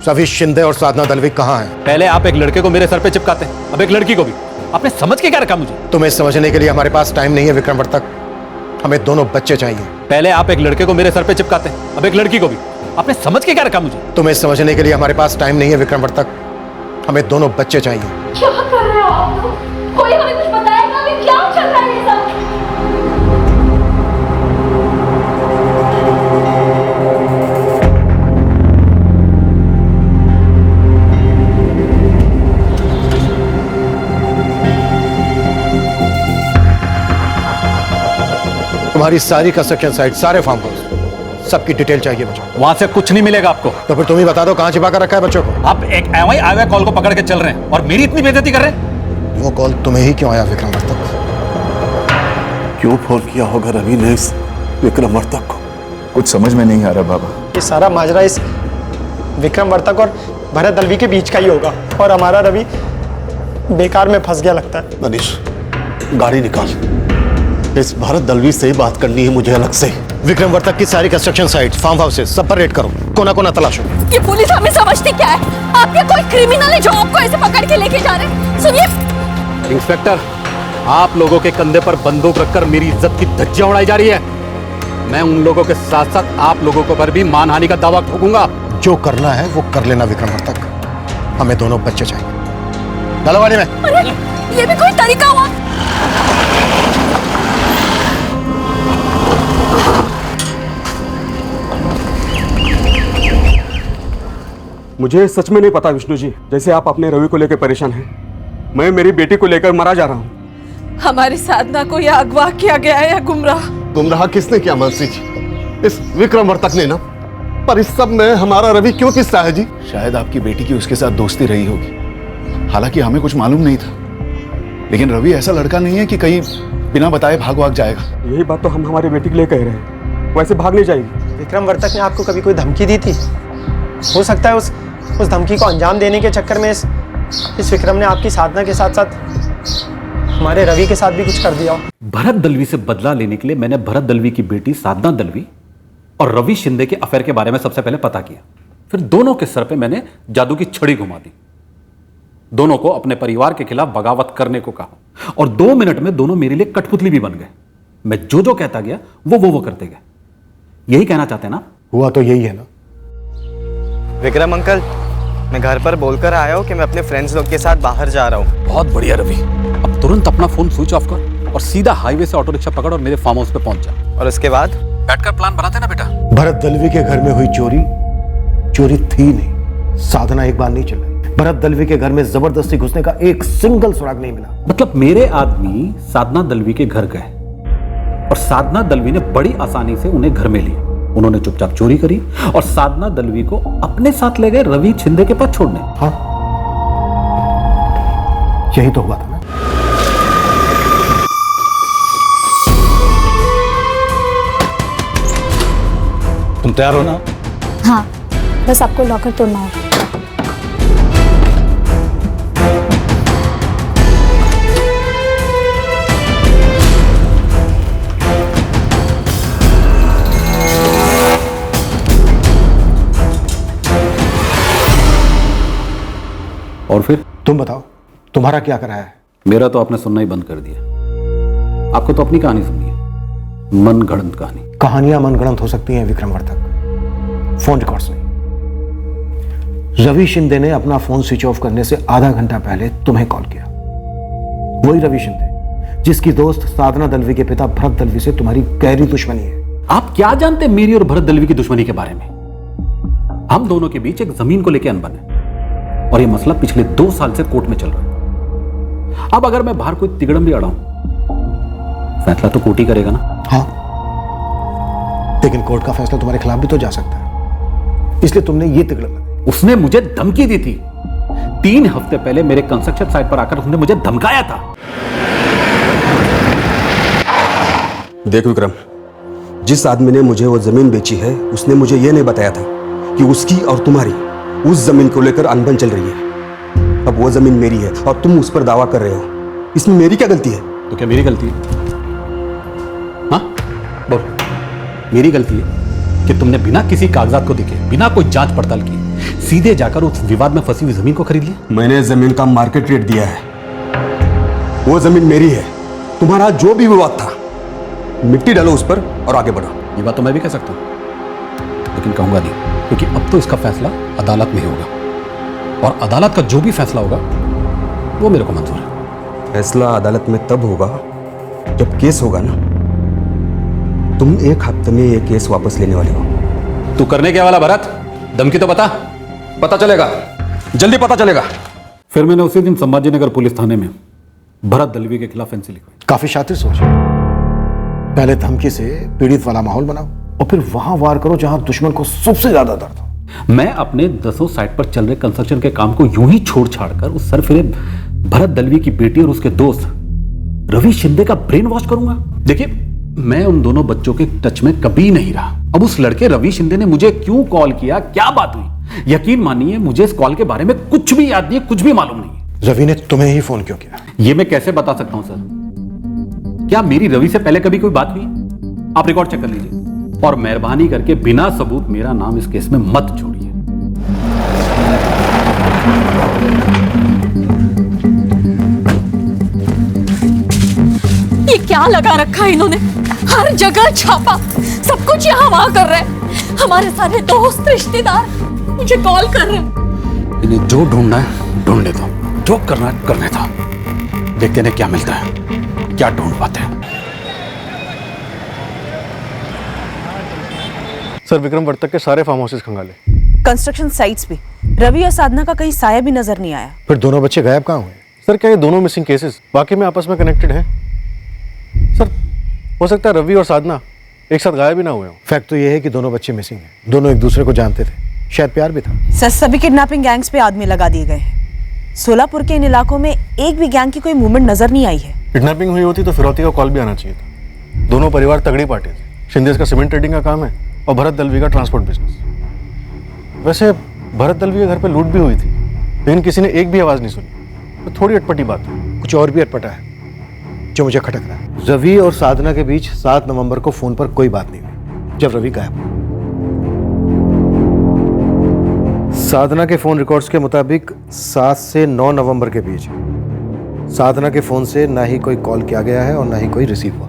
रवि शिंदे और साधना दलवी कहां हैं? पहले आप एक लड़के को मेरे सर पे चिपकाते हैं, अब एक लड़की को भी। आपने समझ के क्या रखा मुझे? तुम्हें समझने के लिए हमारे पास टाइम नहीं है विक्रम वर्तक, हमें दोनों बच्चे चाहिए। पहले आप एक लड़के को मेरे सर पे चिपकाते हैं, अब एक लड़की को भी। आपने समझ के क्या रखा मुझे? तुम्हें समझने के लिए हमारे पास टाइम नहीं है विक्रम वर्तक, हमें दोनों बच्चे चाहिए। क्या कर रहे हो आप लोग? कोई हमें कुछ बताएगा कि क्या चल रहा है ये सब? तुम्हारी सारी कंस्ट्रक्शन साइट, सारे फार्म हाउस, सबकी डिटेल चाहिए बच्चों। वहां से कुछ नहीं मिलेगा आपको। तो फिर तुम ही बता दो कहां छिपा कर रखा है बच्चों को। आप एक एवं आया कॉल को पकड़ के चल रहे हैं और मेरी इतनी बेइज्जती कर रहे हैं। वो कॉल तुम्हें ही क्यों आया विक्रम वर्तक? क्यों फोन किया होगा रवि ने इस विक्रम वर्तक को? कुछ समझ में नहीं आ रहा बाबा। ये सारा माजरा इस विक्रम वर्तक और भरत दलवी के बीच का ही होगा और हमारा रवि बेकार में फंस गया लगता है। मनीष, गाड़ी निकाल, इस भरत दलवी से बात करनी है मुझे अलग से। विक्रम वर्तक की सारी कंस्ट्रक्शन साइट, फार्म हाउसेस सब पर रेड करो, कोना कोना तलाशो। ये पुलिस हमें समझती क्या है? आप क्या कोई क्रिमिनल है जो आपको ऐसे पकड़ के लेके जा रहे हैं? सुनिए इंस्पेक्टर, आप लोगों के कंधे पर बंदूक रखकर मेरी इज्जत की धज्जियां उड़ाई जा रही है। मैं उन लोगों के साथ साथ आप लोगों को पर भी मानहानि का दावा ठोकूंगा। जो करना है वो कर लेना विक्रम वर्तक, हमें दोनों बच्चे चाहिए। डालो गाड़ी में। अरे ये भी कोई तरीका हुआ? मुझे सच में नहीं पता विष्णु जी, जैसे आप अपने रवि को लेकर परेशान हैं, मैं मेरी बेटी को लेकर मरा जा रहा हूँ। हमारी साधना को या अगवा किया गया है या गुमराह। गुमराह किसने किया मानसी जी? इस विक्रम वर्तक ने ना। पर इस सब में हमारा रवि क्यों किस्सा है जी? शायद आपकी बेटी की उसके साथ दोस्ती रही होगी, हालांकि हमें कुछ मालूम नहीं था। लेकिन रवि ऐसा लड़का नहीं है कि कहीं बिना बताए भाग जाएगा। यही बात तो हम हमारी बेटी के लिए कह रहे हैं, वैसे भाग नहीं जाएगी। विक्रम वर्तक ने आपको कभी कोई धमकी दी थी? हो सकता है उस धमकी को अंजाम देने के चक्कर में इस विक्रम ने आपकी साधना के साथ साथ हमारे रवि के साथ भी कुछ कर दिया हो। भरत दलवी से बदला लेने के लिए मैंने भरत दलवी की बेटी साधना दलवी और रवि शिंदे के अफेयर के बारे में सबसे पहले पता किया। फिर दोनों के सर पे मैंने जादू की छड़ी घुमा दी। दोनों को अपने परिवार के खिलाफ बगावत करने को कहा और 2 मिनट में दोनों मेरे लिए कठपुतली भी बन गए। मैं जो कहता गया वो करते गए। यही कहना चाहते हैं ना? हुआ तो यही है ना। विक्रम अंकल, मैं घर पर बोलकर आया हूँ कि मैं अपने फ्रेंड्स लोग के साथ बाहर जा रहा हूँ। बहुत बढ़िया रवि, अब तुरंत अपना फोन स्विच ऑफ कर और सीधा हाईवे से ऑटो रिक्शा पकड़ और मेरे फार्म हाउस पे पहुंच जा। और उसके बाद बैठकर प्लान बनाते ना बेटा। भरत दलवी के घर में हुई चोरी थी नहीं। साधना एक बार नहीं चल रही। भरत दलवी के घर में जबरदस्ती घुसने का एक सिंगल सुराग नहीं मिला। मतलब मेरे आदमी साधना दलवी के घर गए और साधना दलवी ने बड़ी आसानी से उन्हें घर में लिया। उन्होंने चुपचाप चोरी करी और साधना दलवी को अपने साथ ले गए रवि शिंदे के पास छोड़ने। हाँ, यही तो हुआ था ना। तुम तैयार हो ना? हाँ, बस आपको लॉकर तोड़ना होगा। और फिर तुम बताओ, तुम्हारा क्या कराया है? मेरा तो आपने सुनना ही बंद कर दिया। आपको तो अपनी कहानी सुननी है, मनगढ़ंत कहानी। कहानियां मनगढ़ंत हो सकती हैं विक्रम वर्तक, फोन रिकॉर्ड्स नहीं। रवि शिंदे ने अपना फोन स्विच ऑफ करने से आधा घंटा पहले तुम्हें कॉल किया। वही रवि शिंदे जिसकी दोस्त साधना दलवी के पिता भरत दलवी से तुम्हारी गहरी दुश्मनी है। आप क्या जानते मेरी और भरत दलवी की दुश्मनी के बारे में? हम दोनों के बीच एक जमीन को लेकर अनबन है और यह मसला पिछले 2 साल से कोर्ट में चल रहा है। अब अगर मैं बाहर कोई तिगड़म भी अड़ाऊं, फैसला तो कोर्ट ही करेगा ना। हाँ, लेकिन कोर्ट का फैसला तुम्हारे खिलाफ भी तो जा सकता है, इसलिए तुमने ये तिगड़म लगाई। उसने मुझे धमकी दी थी। 3 हफ्ते पहले मेरे कंस्ट्रक्शन साइट पर आकर उसने मुझे धमकाया था। देख विक्रम, जिस आदमी ने मुझे वो जमीन बेची है उसने मुझे ये नहीं बताया था कि उसकी और तुम्हारी उस जमीन को लेकर अनबन चल रही है। अब वो जमीन मेरी है और तुम उस पर दावा कर रहे हो, इसमें मेरी क्या गलती है? तो क्या मेरी गलती है? हाँ बोल, मेरी गलती है कि तुमने बिना किसी कागजात को देखे, बिना कोई जांच पड़ताल की सीधे जाकर उस विवाद में फंसी हुई जमीन को खरीद लिया? मैंने जमीन का मार्केट रेट दिया है, वो जमीन मेरी है। तुम्हारा जो भी विवाद था, मिट्टी डालो उस पर और आगे बढ़ो। ये बात तो मैं भी कह सकता हूं, लेकिन कहूंगा नहीं, क्योंकि अब तो इसका फैसला अदालत में ही होगा और अदालत का जो भी फैसला होगा वो मेरे को मंजूर है। फैसला अदालत में तब होगा जब केस होगा ना। तुम 1 हफ्ते में ये केस वापस लेने वाले हो। तू करने क्या वाला भरत? धमकी तो बता। पता चलेगा, जल्दी पता चलेगा। फिर मैंने उसी दिन संभाजी नगर पुलिस थाने में भरत दलवी के खिलाफ एनसी लिखवाई। काफी शातिर सोच। पहले धमकी से पीड़ित वाला माहौल बनाओ और फिर वहां वार करो जहां दुश्मन को सबसे ज्यादा दर्द हो। मैं अपने 10 साइट पर चल रहे कंस्ट्रक्शन के काम को यूं ही छोड़ छाड़ कर उस सरफिरे भरत दलवी की बेटी और उसके दोस्त रवि शिंदे का ब्रेन वॉश करूंगा? देखिए, मैं उन दोनों बच्चों के टच में कभी नहीं रहा। अब उस लड़के रवि शिंदे ने मुझे क्यों कॉल किया, क्या बात हुई, यकीन मानिए मुझे इस कॉल के बारे में कुछ भी याद नहीं, कुछ भी मालूम नहीं। रवि ने तुम्हें ही फोन क्यों किया? यह मैं कैसे बता सकता हूं सर? क्या मेरी रवि से पहले कभी कोई बात हुई? आप रिकॉर्ड चेक कर लीजिए और मेहरबानी करके बिना सबूत मेरा नाम इस केस में मत जोड़िए। ये क्या लगा रखा है इन्होंने? हर जगह छापा, सब कुछ यहाँ वहाँ कर रहे हैं। हमारे सारे दोस्त रिश्तेदार मुझे कॉल कर रहे हैं। इन्हें जो ढूंढना है ढूंढने दो, जो करना है करने दो। देखते हैं क्या मिलता है, क्या ढूंढ पाते हैं। सर विक्रम वर्तक के सारे फार्म हाउसेस खंगाले, कंस्ट्रक्शन साइट्स भी। रवि और साधना का कहीं साया भी नजर नहीं आया। फिर दोनों बच्चे गायब कहाँ हुए? सर क्या ये दोनों मिसिंग केसेस वाकई में आपस में कनेक्टेड हैं? सर हो सकता है रवि और साधना एक साथ गायब भी ना हुए हों। फैक्ट तो ये है कि दोनों बच्चे मिसिंग हैं। दोनों एक दूसरे को जानते थे, शायद प्यार भी था। सर सभी किडनैपिंग गैंग्स पे आदमी लगा दिए गए हैं। सोलापुर के इन इलाकों में एक भी गैंग की कोई मूवमेंट नजर नहीं आई है। किडनैपिंग हुई होती तो फिरौती का कॉल भी आना चाहिए था। दोनों परिवार तगड़ी पार्टी थे। शिंदे का सीमेंट ट्रेडिंग का काम है और भरत दलवी का ट्रांसपोर्ट बिजनेस। वैसे भरत दलवी के घर पे लूट भी हुई थी, लेकिन किसी ने एक भी आवाज नहीं सुनी। तो थोड़ी अटपटी बात है। कुछ और भी अटपटा है जो मुझे खटक रहा है। रवि और साधना के बीच 7 नवंबर को फोन पर कोई बात नहीं हुई जब रवि गायब। साधना के फोन रिकॉर्ड्स के मुताबिक 7 से 9 नवंबर के बीच साधना के फोन से ना ही कोई कॉल किया गया है और ना ही कोई रिसीव हुआ।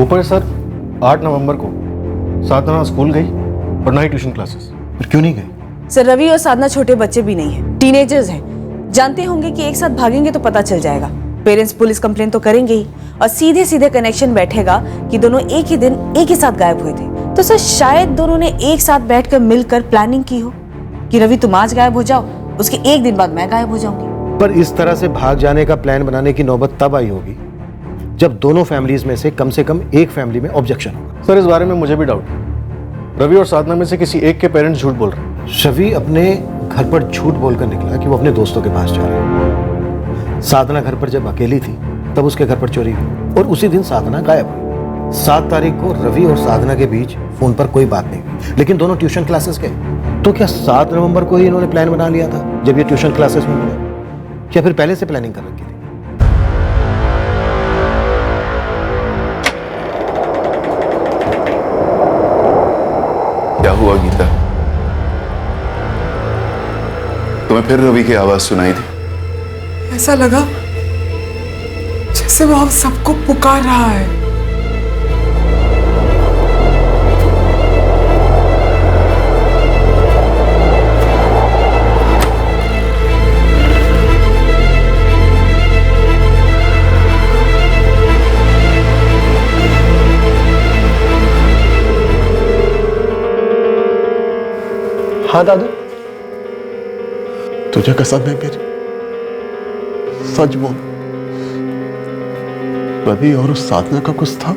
ऊपर सर 8 नवंबर को साधना स्कूल गई और ना ही ट्यूशन क्लासेस। फिर क्यों नहीं गई? सर रवि और साधना छोटे बच्चे भी नहीं हैं, टीनेजर्स हैं। जानते होंगे कि एक साथ भागेंगे तो पता चल जाएगा। पेरेंट्स पुलिस कंप्लेन तो करेंगे ही और सीधे सीधे कनेक्शन बैठेगा कि दोनों एक ही दिन एक ही साथ गायब हुए थे। तो सर शायद दोनों ने एक साथ बैठकर मिलकर प्लानिंग की हो कि रवि तुम आज गायब हो जाओ, उसके एक दिन बाद मैं गायब हो जाऊंगी। पर इस तरह से भाग जाने का प्लान बनाने की नौबत तब आई होगी जब दोनों फैमिलीज में से कम एक फैमिली में ऑब्जेक्शन होगा। सर इस बारे में मुझे भी डाउट है। रवि और साधना में से किसी एक के पेरेंट्स झूठ बोल रहे हैं। रवि अपने घर पर झूठ बोलकर निकला कि वो अपने दोस्तों के पास जा रहा है। साधना घर पर जब अकेली थी तब उसके घर पर चोरी हुई और उसी दिन साधना गायब हुई। 7 तारीख को रवि और साधना के बीच फोन पर कोई बात नहीं हुई, लेकिन दोनों ट्यूशन क्लासेस गए। तो क्या 7 नवंबर को ही इन्होंने प्लान बना लिया था जब ये ट्यूशन क्लासेस में मिले, या फिर पहले से प्लानिंग कर रखी थी? क्या हुआ गीता? तुम्हें फिर रवि की आवाज सुनाई थी? ऐसा लगा जैसे वो हम सबको पुकार रहा है। हाँ दादू। तुझे कसम है मेरी, सच बोल, रवि और उस साधना का कुछ था?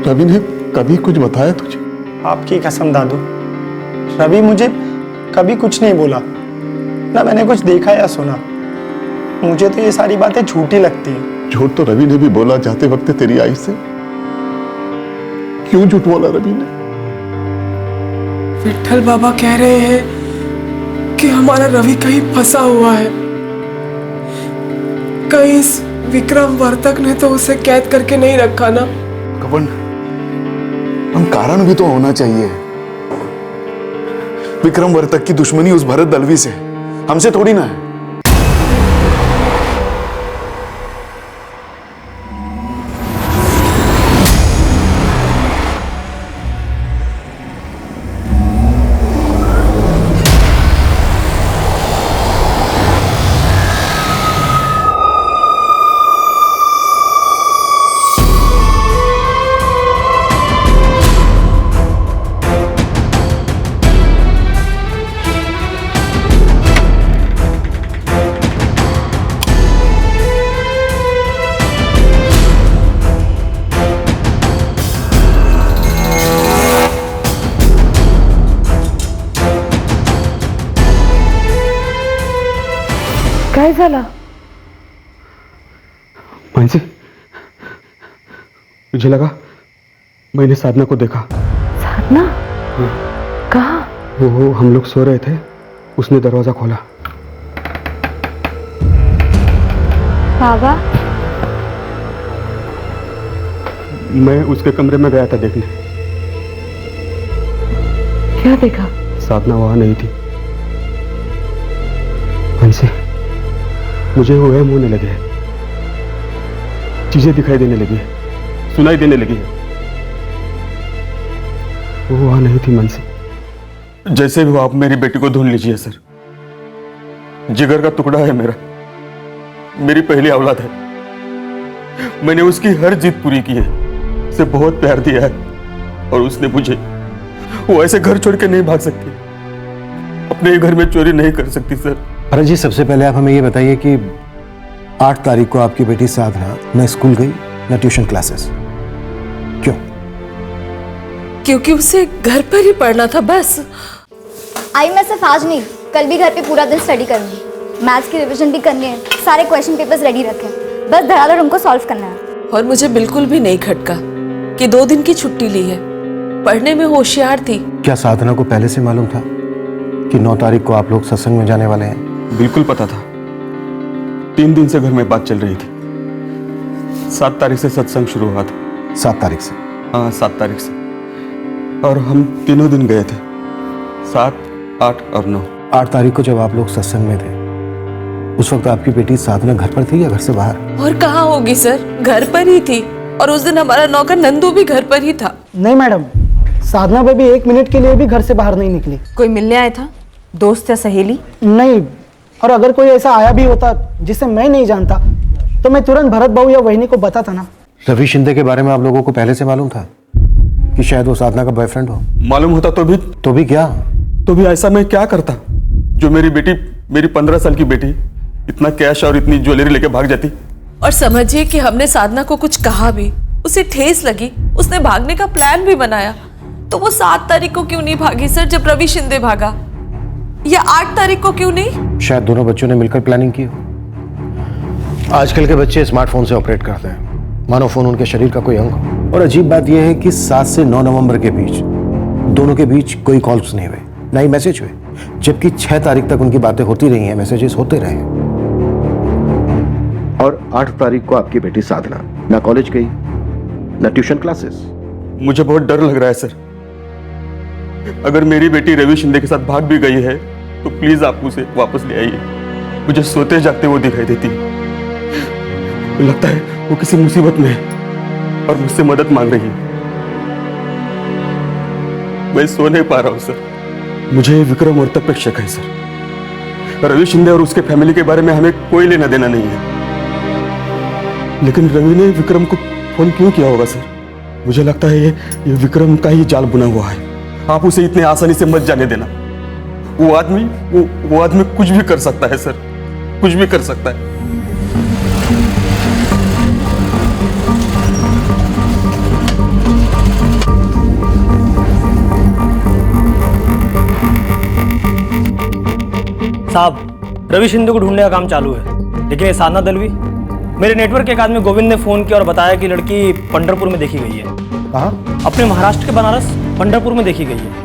रवि ने कभी कुछ बताया तुझे? आपकी कसम दादू, रवि मुझे कभी कुछ नहीं बोला, ना मैंने कुछ देखा या सुना। मुझे तो ये सारी बातें झूठी लगती है। झूठ तो रवि ने भी बोला जाते वक्त तेरी आई से। क्यों झूठ बोला रवि ने? विठल बाबा कह रहे हैं कि हमारा रवि कहीं फंसा हुआ है। कहीं इस विक्रम वर्तक ने तो उसे कैद करके नहीं रखा ना। कवन, हम कारण भी तो होना चाहिए। विक्रम वर्तक की दुश्मनी उस भरत दलवी से, हमसे थोड़ी ना है। काय झालं? मानसी, मुझे लगा मैंने साधना को देखा। साधना? कहाँ? वो हम लोग सो रहे थे, उसने दरवाजा खोला। बाबा, मैं उसके कमरे में गया था देखने। क्या देखा? साधना वहां नहीं थी। हमसे मुझे वो वहम होने लगे हैं, चीजें दिखाई देने लगी है, सुनाई देने लगी है। वो वहां नहीं थी मन से। जैसे भी हो आप मेरी बेटी को ढूंढ लीजिए सर। जिगर का टुकड़ा है मेरा, मेरी पहली औलाद है। मैंने उसकी हर जिद पूरी की है, उसे बहुत प्यार दिया है और उसने मुझे, वो ऐसे घर छोड़ के नहीं भाग सकती, अपने घर में चोरी नहीं कर सकती सर। भरत जी, सबसे पहले आप हमें ये बताइए कि 8 तारीख को आपकी बेटी साधना न स्कूल गई न ट्यूशन क्लासेस, क्यों? क्योंकि उसे घर पर ही पढ़ना था बस। आई मैं सिर्फ आज नहीं, कल भी घर पे पूरा दिन स्टडी करूंगी। मैथ्स की रिवीजन भी करनी है, सारे क्वेश्चन पेपर्स रेडी रखे, बस धड़ाधड़ उनको सॉल्व करना है। और मुझे बिल्कुल भी नहीं खटका कि 2 दिन की छुट्टी ली है, पढ़ने में होशियार थी। क्या साधना को पहले से मालूम था कि 9 तारीख को आप लोग सत्संग में जाने वाले हैं? बिल्कुल पता था। 3 दिन से घर में बात चल रही थी। 7 तारीख से सत्संग शुरू हुआ था। 7 तारीख से? हाँ, 7 तारीख से। और हम तीनों दिन गए थे, 7, 8 और 9। 8 तारीख को जब आप लोग सत्संग में थे, उस वक्त आपकी बेटी साधना घर पर थी या घर से बाहर? और कहाँ होगी सर, घर पर ही थी। और उस दिन हमारा नौकर नंदू भी घर पर ही था। नहीं मैडम, साधना बेबी 1 मिनट के लिए भी घर से बाहर नहीं निकली। कोई मिलने आया था, दोस्त या सहेली? नहीं, और अगर कोई ऐसा आया भी होता जिसे मैं नहीं जानता तो मैं तुरंत भरत बाबू या वहिनी को बताता ना। रवि शिंदे के बारे में आप लोगों को पहले से मालूम था कि शायद वो साधना का बॉयफ्रेंड हो? मालूम होता तो भी क्या? तो भी ऐसा मैं क्या करता जो मेरी बेटी, मेरी 15 साल की बेटी इतना कैश और इतनी ज्वेलरी लेके भाग जाती। और समझिए कि हमने साधना को कुछ कहा भी, उसे ठेस लगी, उसने भागने का प्लान भी बनाया, तो वो 7 तारीख को क्यों नहीं भागी सर जब रवि शिंदे भागा, या 8 तारीख को क्यों नहीं? शायद दोनों बच्चों ने मिलकर प्लानिंग की हो। आजकल के बच्चे स्मार्टफोन से ऑपरेट करते हैं, मानो फोन उनके शरीर का कोई अंग हो। और अजीब बात यह है कि 7 से 9 नवंबर के बीच दोनों के बीच कोई कॉल्स नहीं हुए, ना ही मैसेज हुए, जबकि 6 तारीख तक उनकी बातें होती रही हैं, मैसेजेस होते रहे। और 8 तारीख को आपकी बेटी साधना ना कॉलेज गई ना ट्यूशन क्लासेस। मुझे बहुत डर लग रहा है सर। अगर मेरी बेटी रवि शिंदे के साथ भाग भी गई है तो प्लीज आप उसे वापस ले आइए। मुझे सोते जागते वो दिखाई देती है। लगता है वो किसी मुसीबत में है और मुझसे मदद मांग रही है। मैं सो नहीं पा रहा हूं सर। मुझे विक्रम और तब पे शक है सर। रवि शिंदे और उसके फैमिली के बारे में हमें कोई लेना देना नहीं है, लेकिन रवि ने विक्रम को फोन क्यों किया होगा सर? मुझे लगता है ये विक्रम का ही जाल बुना हुआ है। आप उसे इतने आसानी से मत जाने देना। वो आदमी कुछ भी कर सकता है सर, कुछ भी कर सकता है। साहब, रवि शिंदे को ढूंढने का काम चालू है, लेकिन ये साधना दलवी, मेरे नेटवर्क के एक आदमी गोविंद ने फोन किया और बताया कि लड़की पंढरपुर में देखी गई है। कहाँ? अपने महाराष्ट्र के बनारस पंढरपुर में देखी गई है।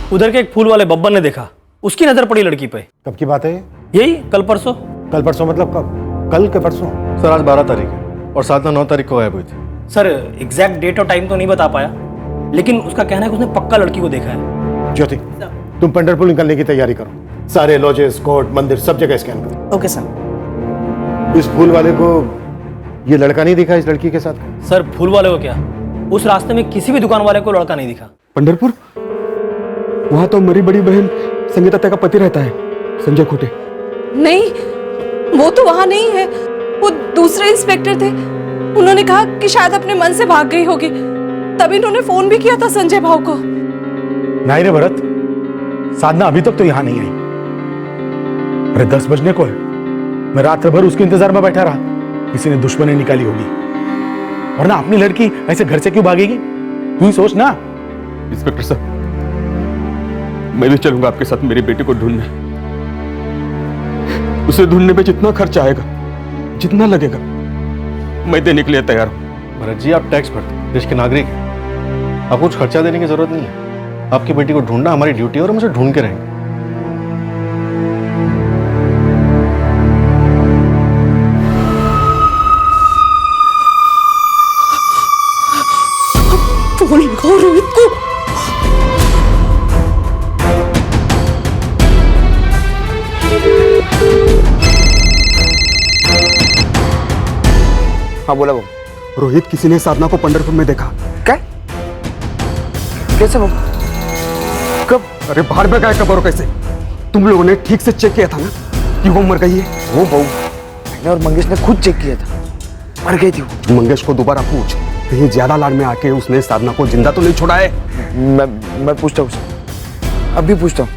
उधर के एक फूल वाले बब्बन ने देखा, उसकी नजर पड़ी लड़की पे। कब की बात है ये? यही कल परसों। कल परसों मतलब कब? कल के परसों? सर आज 12 तारीख है और साधना 9 तारीख को गायब हुई थी। सर एग्जैक्ट डेट और टाइम तो नहीं बता पाया, लेकिन उसका कहना है कि उसने पक्का लड़की को देखा है। ज्योति, तुम पंढरपुर निकलने की तैयारी करो। सारे लॉजेस, कोर्ट, मंदिर सब जगह स्कैन करो। Okay sir. इस फूल वाले को ये लड़का नहीं दिखा इस लड़की के साथ? सर फूल वाले को क्या, उस रास्ते में किसी भी दुकान वाले को लड़का नहीं दिखा। पंढरपुर? वहां तो मेरी बड़ी बहन संगीता का पति रहता है, संजय खोटे। नहीं, वो तो वहां नहीं है, वो दूसरे इंस्पेक्टर थे। उन्होंने कहा कि शायद अपने मन से भाग गई होगी, तभी उन्होंने फोन भी किया था संजय भाव को। नहीं रे भरत, साधना अभी तक तो यहां नहीं आई। अरे 10 बजने को है, मैं रात भर उसके इंतजार में बैठा रहा, किसी ने दुश्मनी निकाली होगी, वरना अपनी लड़की ऐसे घर से क्यों भागेगी? तू ही सोच ना। इंस्पेक्टर साहब, मैं भी चलूंगा आपके साथ मेरी बेटी को ढूंढने। उसे ढूंढने में जितना खर्च आएगा, जितना लगेगा, मैं देने के लिए तैयार हूं। भरत जी, आप टैक्स भरते हैं, देश के नागरिक हैं। आपको कुछ खर्चा देने की जरूरत नहीं है। आपकी बेटी को ढूंढना हमारी ड्यूटी है और हम उसे ढूंढ के रहेंगे। फोन लगाओ रोहित को। हाँ बोला वो। रोहित, किसी ने साधना को पंढरपुर में देखा। क्या? कैसे वो? कब? अरे बाहर में गए कब और कैसे? तुम लोगों ने ठीक से चेक किया था ना कि वो मर गई है? वो बहू, मैंने और मंगेश ने खुद चेक किया था, मर गई थी वो। मंगेश को दोबारा पूछ, कहीं ज्यादा लाड में आके उसने साधना को जिंदा तो नहीं छोड़ा है? मैं पूछता हूँ उससे, अभी पूछता हूँ।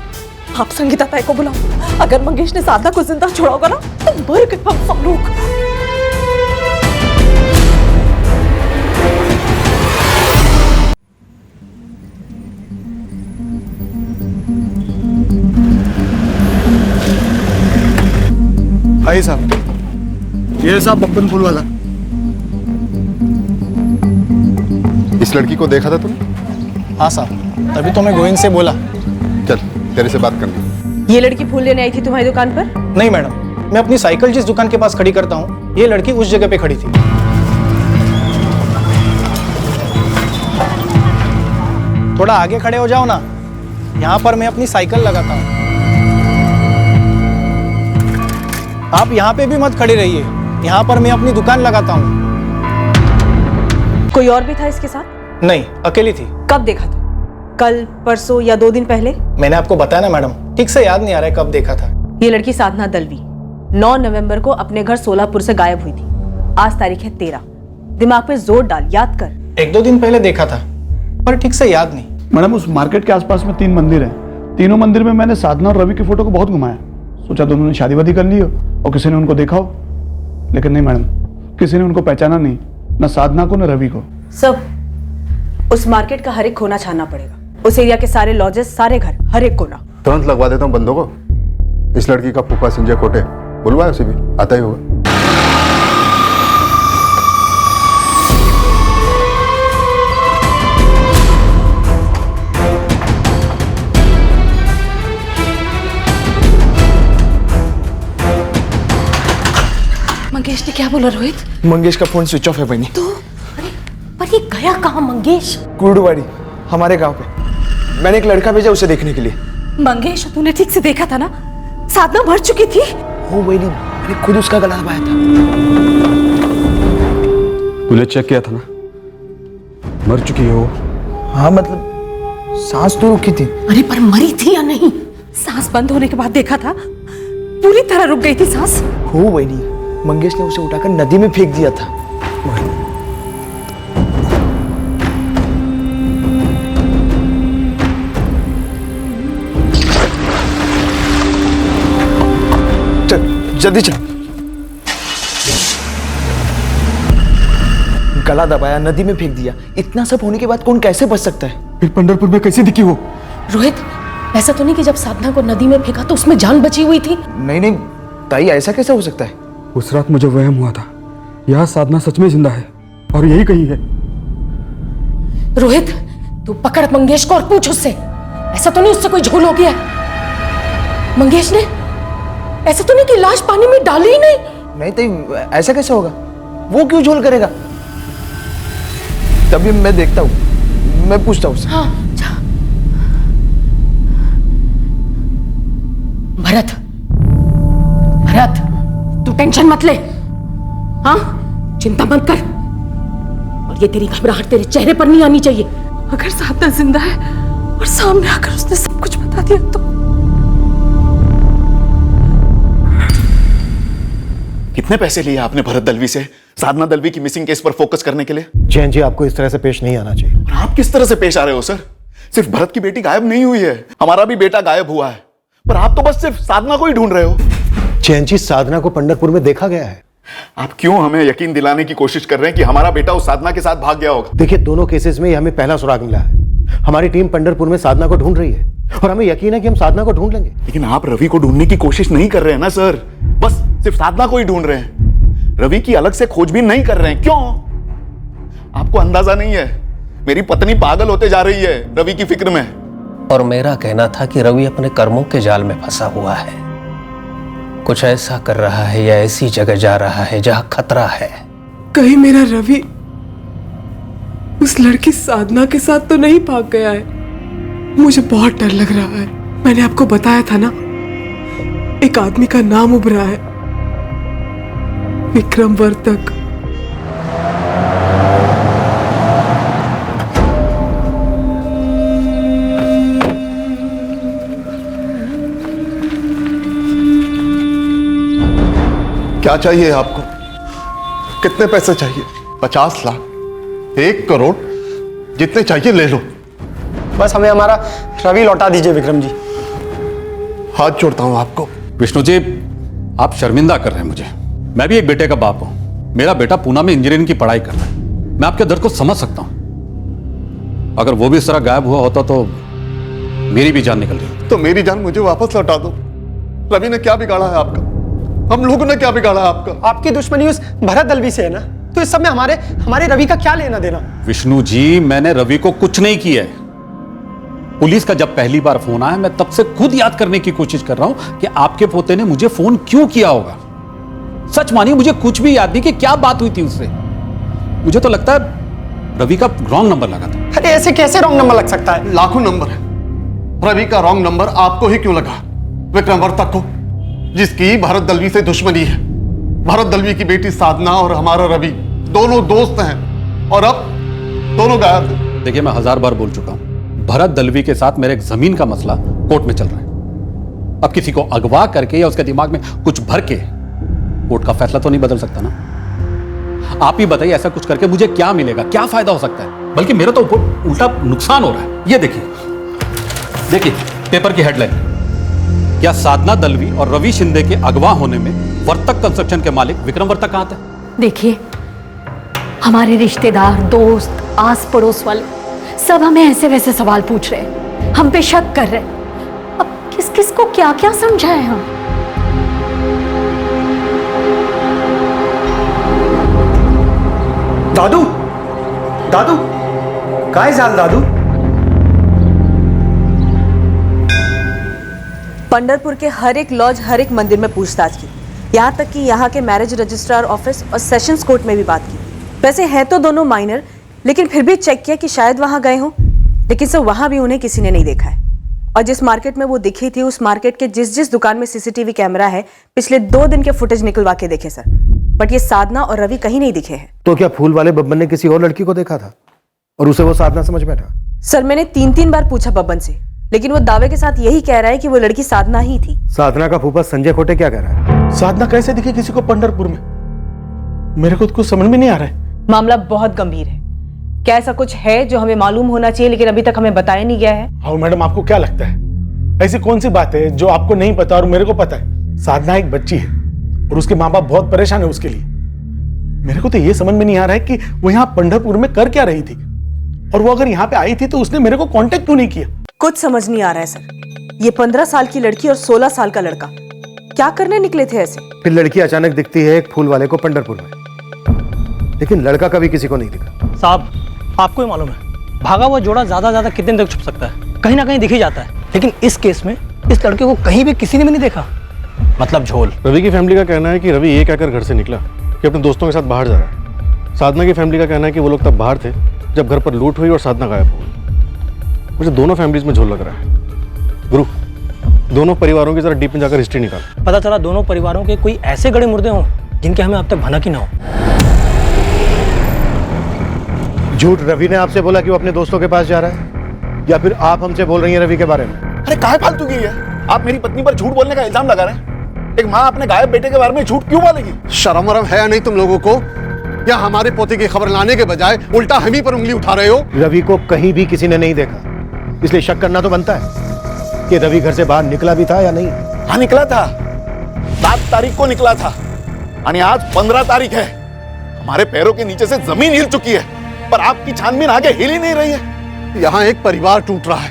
आप संगीता ताई को बुलाओ। अगर मंगेश ने साधना को जिंदा छोड़ा होगा ना तो मर गए हम सब लोग। आइए साहब, ये साहब बप्पन फूल वाला। इस लड़की को देखा था तुमने? हाँ साहब, तभी तो मैं गोविंद से बोला। चल, तेरे से बात करनी। ये लड़की फूल लेने आई थी तुम्हारी दुकान पर? नहीं मैडम, मैं अपनी साइकिल जिस दुकान के पास खड़ी करता हूँ, ये लड़की उस जगह पे खड़ी थी। थोड़ा आगे खड़े हो जाओ ना, यहाँ पर मैं अपनी साइकिल लगाता हूँ। आप यहाँ पे भी मत खड़े रहिए, यहाँ पर मैं अपनी दुकान लगाता हूँ। कोई और भी था इसके साथ? नहीं, अकेली थी। कब देखा था? कल, परसों या 2 दिन पहले? मैंने आपको बताया ना मैडम, ठीक से याद नहीं आ रहा है कब देखा था। ये लड़की साधना दलवी 9 नवंबर को अपने घर सोलापुर से गायब हुई थी। आज तारीख है 13। दिमाग पे जोर डाल, याद कर। 1-2 दिन पहले देखा था, पर ठीक से याद नहीं। मैडम, उस मार्केट के आसपास में 3 मंदिर हैं। तीनों मंदिर में मैंने साधना और रवि की फोटो को बहुत घुमाया। सोचा दोनों ने शादी वादी कर ली हो और किसी ने उनको देखा हो, लेकिन नहीं मैडम, किसी ने उनको पहचाना नहीं, न साधना को न रवि को। सब उस मार्केट का हर एक कोना छानना पड़ेगा। उस एरिया के सारे लॉजेस, सारे घर, हर एक कोना। तुरंत लगवा देता हूँ बंदों को। इस लड़की का फूफा संजय कोटे, बुलवाया उसे भी, आता ही होगा। मंगेश ने क्या बोला रोहित? मंगेश का फोन स्विच ऑफ है बहनी। तो अरे पर ये गया कहाँ मंगेश? कुर्डुवाड़ी, हमारे गांव पे। मैंने एक लड़का भेजा उसे देखने के लिए। मंगेश, तूने ठीक से देखा था ना? साधना मर चुकी थी। हो बहनी, मैंने खुद उसका गला दबाया था। तूने चेक किया था ना? मर चुकी है वो। हाँ मतलब सांस तो रुकी थी। अरे पर मरी थी या नहीं? सांस बंद होने के बाद देखा था, पूरी तरह रुक गई थी सांस। हो बहनी, मंगेश ने उसे उठाकर नदी में फेंक दिया था। चल जल्दी चल। गला दबाया, नदी में फेंक दिया। इतना सब होने के बाद कौन कैसे बच सकता है? फिर पंढरपुर में कैसे दिखी वो? रोहित, ऐसा तो नहीं कि जब साधना को नदी में फेंका तो उसमें जान बची हुई थी? नहीं नहीं ताई, ऐसा कैसे हो सकता है? उस रात मुझे वहम हुआ था, यह साधना सच में जिंदा है और यही कहीं है। रोहित, तू पकड़ मंगेश को और पूछ उससे, ऐसा तो नहीं उससे कोई झोल हो गया? मंगेश ने ऐसा तो नहीं कि लाश पानी में डाली ही नहीं? नहीं ताई, ऐसा कैसे होगा? वो क्यों झोल करेगा? तभी मैं देखता हूँ, मैं पूछता हूँ उससे। हाँ, जा। भरत, भरत, तू टेंशन मत ले। हाँ, चिंता मत कर। और ये तेरी घबराहट तेरे चेहरे पर नहीं आनी चाहिए। अगर साधना जिंदा है और सामने आकर उसने सब कुछ बता दिया तो? कितने पैसे लिए आपने भरत दलवी से साधना दलवी की मिसिंग केस पर फोकस करने के लिए? जैन जी, आपको इस तरह से पेश नहीं आना चाहिए। और आप किस तरह से पेश आ रहे हो सर? सिर्फ भरत की बेटी गायब नहीं हुई है, हमारा भी बेटा गायब हुआ है, पर आप तो बस सिर्फ साधना को ही ढूंढ रहे हो। जैन जी, साधना को पंढरपुर में देखा गया है। आप क्यों हमें यकीन दिलाने की कोशिश कर रहे हैं कि हमारा बेटा उस साधना के साथ भाग गया होगा? देखिए, दोनों केसेस में हमें पहला सुराग मिला है। हमारी टीम पंढरपुर में साधना को ढूंढ रही है और हमें यकीन है कि हम साधना को ढूंढ लेंगे। लेकिन आप रवि को ढूंढने की कोशिश नहीं कर रहे हैं ना सर, बस सिर्फ साधना को ही ढूंढ रहे हैं, रवि की अलग से खोजबीन नहीं कर रहे हैं। क्यों? आपको अंदाजा नहीं है, मेरी पत्नी पागल होते जा रही है रवि की फिक्र में। और मेरा कहना था कि रवि अपने कर्मों के जाल में फंसा हुआ है, कुछ ऐसा कर रहा है या ऐसी जगह जा रहा है जहां खतरा है। कहीं मेरा रवि उस लड़की साधना के साथ तो नहीं भाग गया है? मुझे बहुत डर लग रहा है। मैंने आपको बताया था ना, एक आदमी का नाम उभरा है, विक्रम वर्तक। क्या चाहिए आपको? कितने पैसे चाहिए? 50 लाख, 1 करोड़, जितने चाहिए ले लो। बस हमें हमारा रवि लौटा दीजिए विक्रम जी। हाथ जोड़ता हूं आपको। विष्णु जी, आप शर्मिंदा कर रहे हैं मुझे। मैं भी एक बेटे का बाप हूं। मेरा बेटा पूना में इंजीनियरिंग की पढ़ाई कर रहा है। मैं आपके दर्द को समझ सकता हूं। अगर वो भी इस तरह गायब हुआ होता तो मेरी भी जान निकल रही। तो मेरी जान मुझे वापस लौटा दो। रवि ने क्या बिगाड़ा है आपका? हम लोगों ने क्या बिगाड़ा है आपका? आपकी दुश्मनी उस भरत दलवी से है ना, तो इस सब में हमारे रवि का क्या लेना देना? विष्णु जी, मैंने रवि को कुछ नहीं किया है। पुलिस का जब पहली बार फोन आया, मैं तब से खुद याद करने की कोशिश कर रहा हूं कि आपके पोते ने मुझे फोन क्यों किया होगा। सच मानिए, मुझे कुछ भी याद नहीं कि क्या बात हुई थी उससे। मुझे तो लगता है रवि का रॉन्ग नंबर लगा था। अरे ऐसे कैसे रॉन्ग नंबर लग सकता है? लाखों नंबर है, रवि का रॉन्ग नंबर आपको ही क्यों लगा? विक्रम वर्तक को, जिसकी भरत दलवी से दुश्मनी है। भरत दलवी की बेटी साधना और हमारा रवि दोनों दोस्त हैं, और अब दोनों गायब हैं। देखिए, मैं 1000 बार बोल चुका हूं, भरत दलवी के साथ मेरे एक जमीन का मसला कोर्ट में चल रहा है। अब किसी को अगवा करके या उसके दिमाग में कुछ भर के कोर्ट का फैसला तो नहीं बदल सकता ना। आप ही बताइए, ऐसा कुछ करके मुझे क्या मिलेगा, क्या फायदा हो सकता है? बल्कि मेरा तो उल्टा नुकसान हो रहा है। ये देखिए पेपर की हेडलाइन, क्या साधना दलवी और रवि शिंदे के अगवा होने में वर्तक कंस्ट्रक्शन के मालिक विक्रम वर्तक कहां थे? देखिए, हमारे रिश्तेदार, दोस्त, आस पड़ोस वाले सब हमें ऐसे वैसे सवाल पूछ रहे हैं, हम पे शक कर रहे हैं। अब किस किस को क्या क्या समझाएं हम? दादू, दादू, काय झालं दादू? पंढरपुर के हर एक लॉज, हर एक मंदिर में पूछताछ की, यहाँ तक कि यहाँ के मैरिज रजिस्ट्रार ऑफिस और सेशंस कोर्ट में भी बात की। वैसे है तो दोनों माइनर, लेकिन फिर भी चेक किया कि शायद वहाँ गए हों, लेकिन सर वहाँ भी उन्हें किसी ने नहीं देखा है। और जिस मार्केट में वो दिखी थी, उस मार्केट के जिस दुकान में सीसीटीवी कैमरा है, पिछले 2 दिन के फुटेज निकलवा के देखे सर, बट ये साधना और रवि कहीं नहीं दिखे हैं। तो क्या फूल वाले बब्बन ने किसी और लड़की को देखा था और उसे वो साधना समझ बैठा? सर मैंने 3 बार पूछा बब्बन से, लेकिन वो दावे के साथ यही कह रहा है कि वो लड़की साधना ही थी। साधना का फूफा संजय खोटे क्या कह रहा है? साधना कैसे दिखे किसी को पंढरपुर में? मेरे को कुछ समझ में नहीं आ रहा है। मामला बहुत गंभीर है। क्या ऐसा कुछ है जो हमें मालूम होना चाहिए लेकिन अभी तक हमें बताया नहीं गया है? हाँ मैडम, आपको क्या लगता है ऐसी कौन सी बात है जो आपको नहीं पता और मेरे को पता है? साधना एक बच्ची है और उसके माँ बाप बहुत परेशान है उसके लिए। मेरे को तो ये समझ में नहीं आ रहा है कि वो यहाँ पंढरपुर में कर क्या रही थी, और वो अगर यहाँ पे आई थी तो उसने मेरे को कांटेक्ट क्यों नहीं किया? कुछ समझ नहीं आ रहा है सर। ये 15 साल की लड़की और 16 साल का लड़का क्या करने निकले थे ऐसे? फिर लड़की अचानक दिखती है एक फूल वाले को पंढरपुर में, लेकिन लड़का कभी किसी को नहीं दिखा। साहब, आपको ही मालूम है, भागा हुआ जोड़ा ज्यादा कितने तक छुप सकता है? कहीं ना कहीं दिख ही जाता है। लेकिन इस केस में इस लड़के को कहीं भी किसी ने भी नहीं देखा, मतलब झोल। रवि की फैमिली का कहना है कि रवि ये कहकर घर से निकला कि अपने दोस्तों के साथ बाहर जा रहा है। साधना की फैमिली का कहना है कि वो लोग तब बाहर थे जब घर पर लूट हुई और साधना गायब हो गई। मुझे दोनों फैमिलीज में झोल लग रहा है। गुरु, दोनों परिवारों की जरा डीप में जाकर हिस्ट्री निकाल। पता चला दोनों परिवारों के कोई ऐसे गड़े मुर्दे हों जिनके हमें अब तक भनक ही ना हो। झूठ रवि ने आपसे बोला कि वो अपने दोस्तों के पास जा रहा है, या फिर आप हमसे बोल रही हैं रवि के बारे में? अरे काहे फालतू की है? आप मेरी पत्नी पर झूठ बोलने का इल्जाम लगा रहे हैं। एक माँ अपने गायब बेटे के बारे में झूठ क्यों बोलेगी? शर्म वरम है या नहीं तुम लोगों को? या हमारे पोते की खबर लाने के बजाय उल्टा हम ही पर उंगली उठा रहे हो? रवि को कहीं भी किसी ने नहीं देखा, इसलिए शक करना तो बनता है कि रवि घर से बाहर निकला भी था या नहीं। हाँ निकला था, 7 तारीख को निकला था, यानी आज 15 तारीख है। हमारे पैरों के नीचे से जमीन हिल चुकी है, पर आपकी छानबीन आगे हिल ही नहीं रही है। यहाँ एक परिवार टूट रहा है।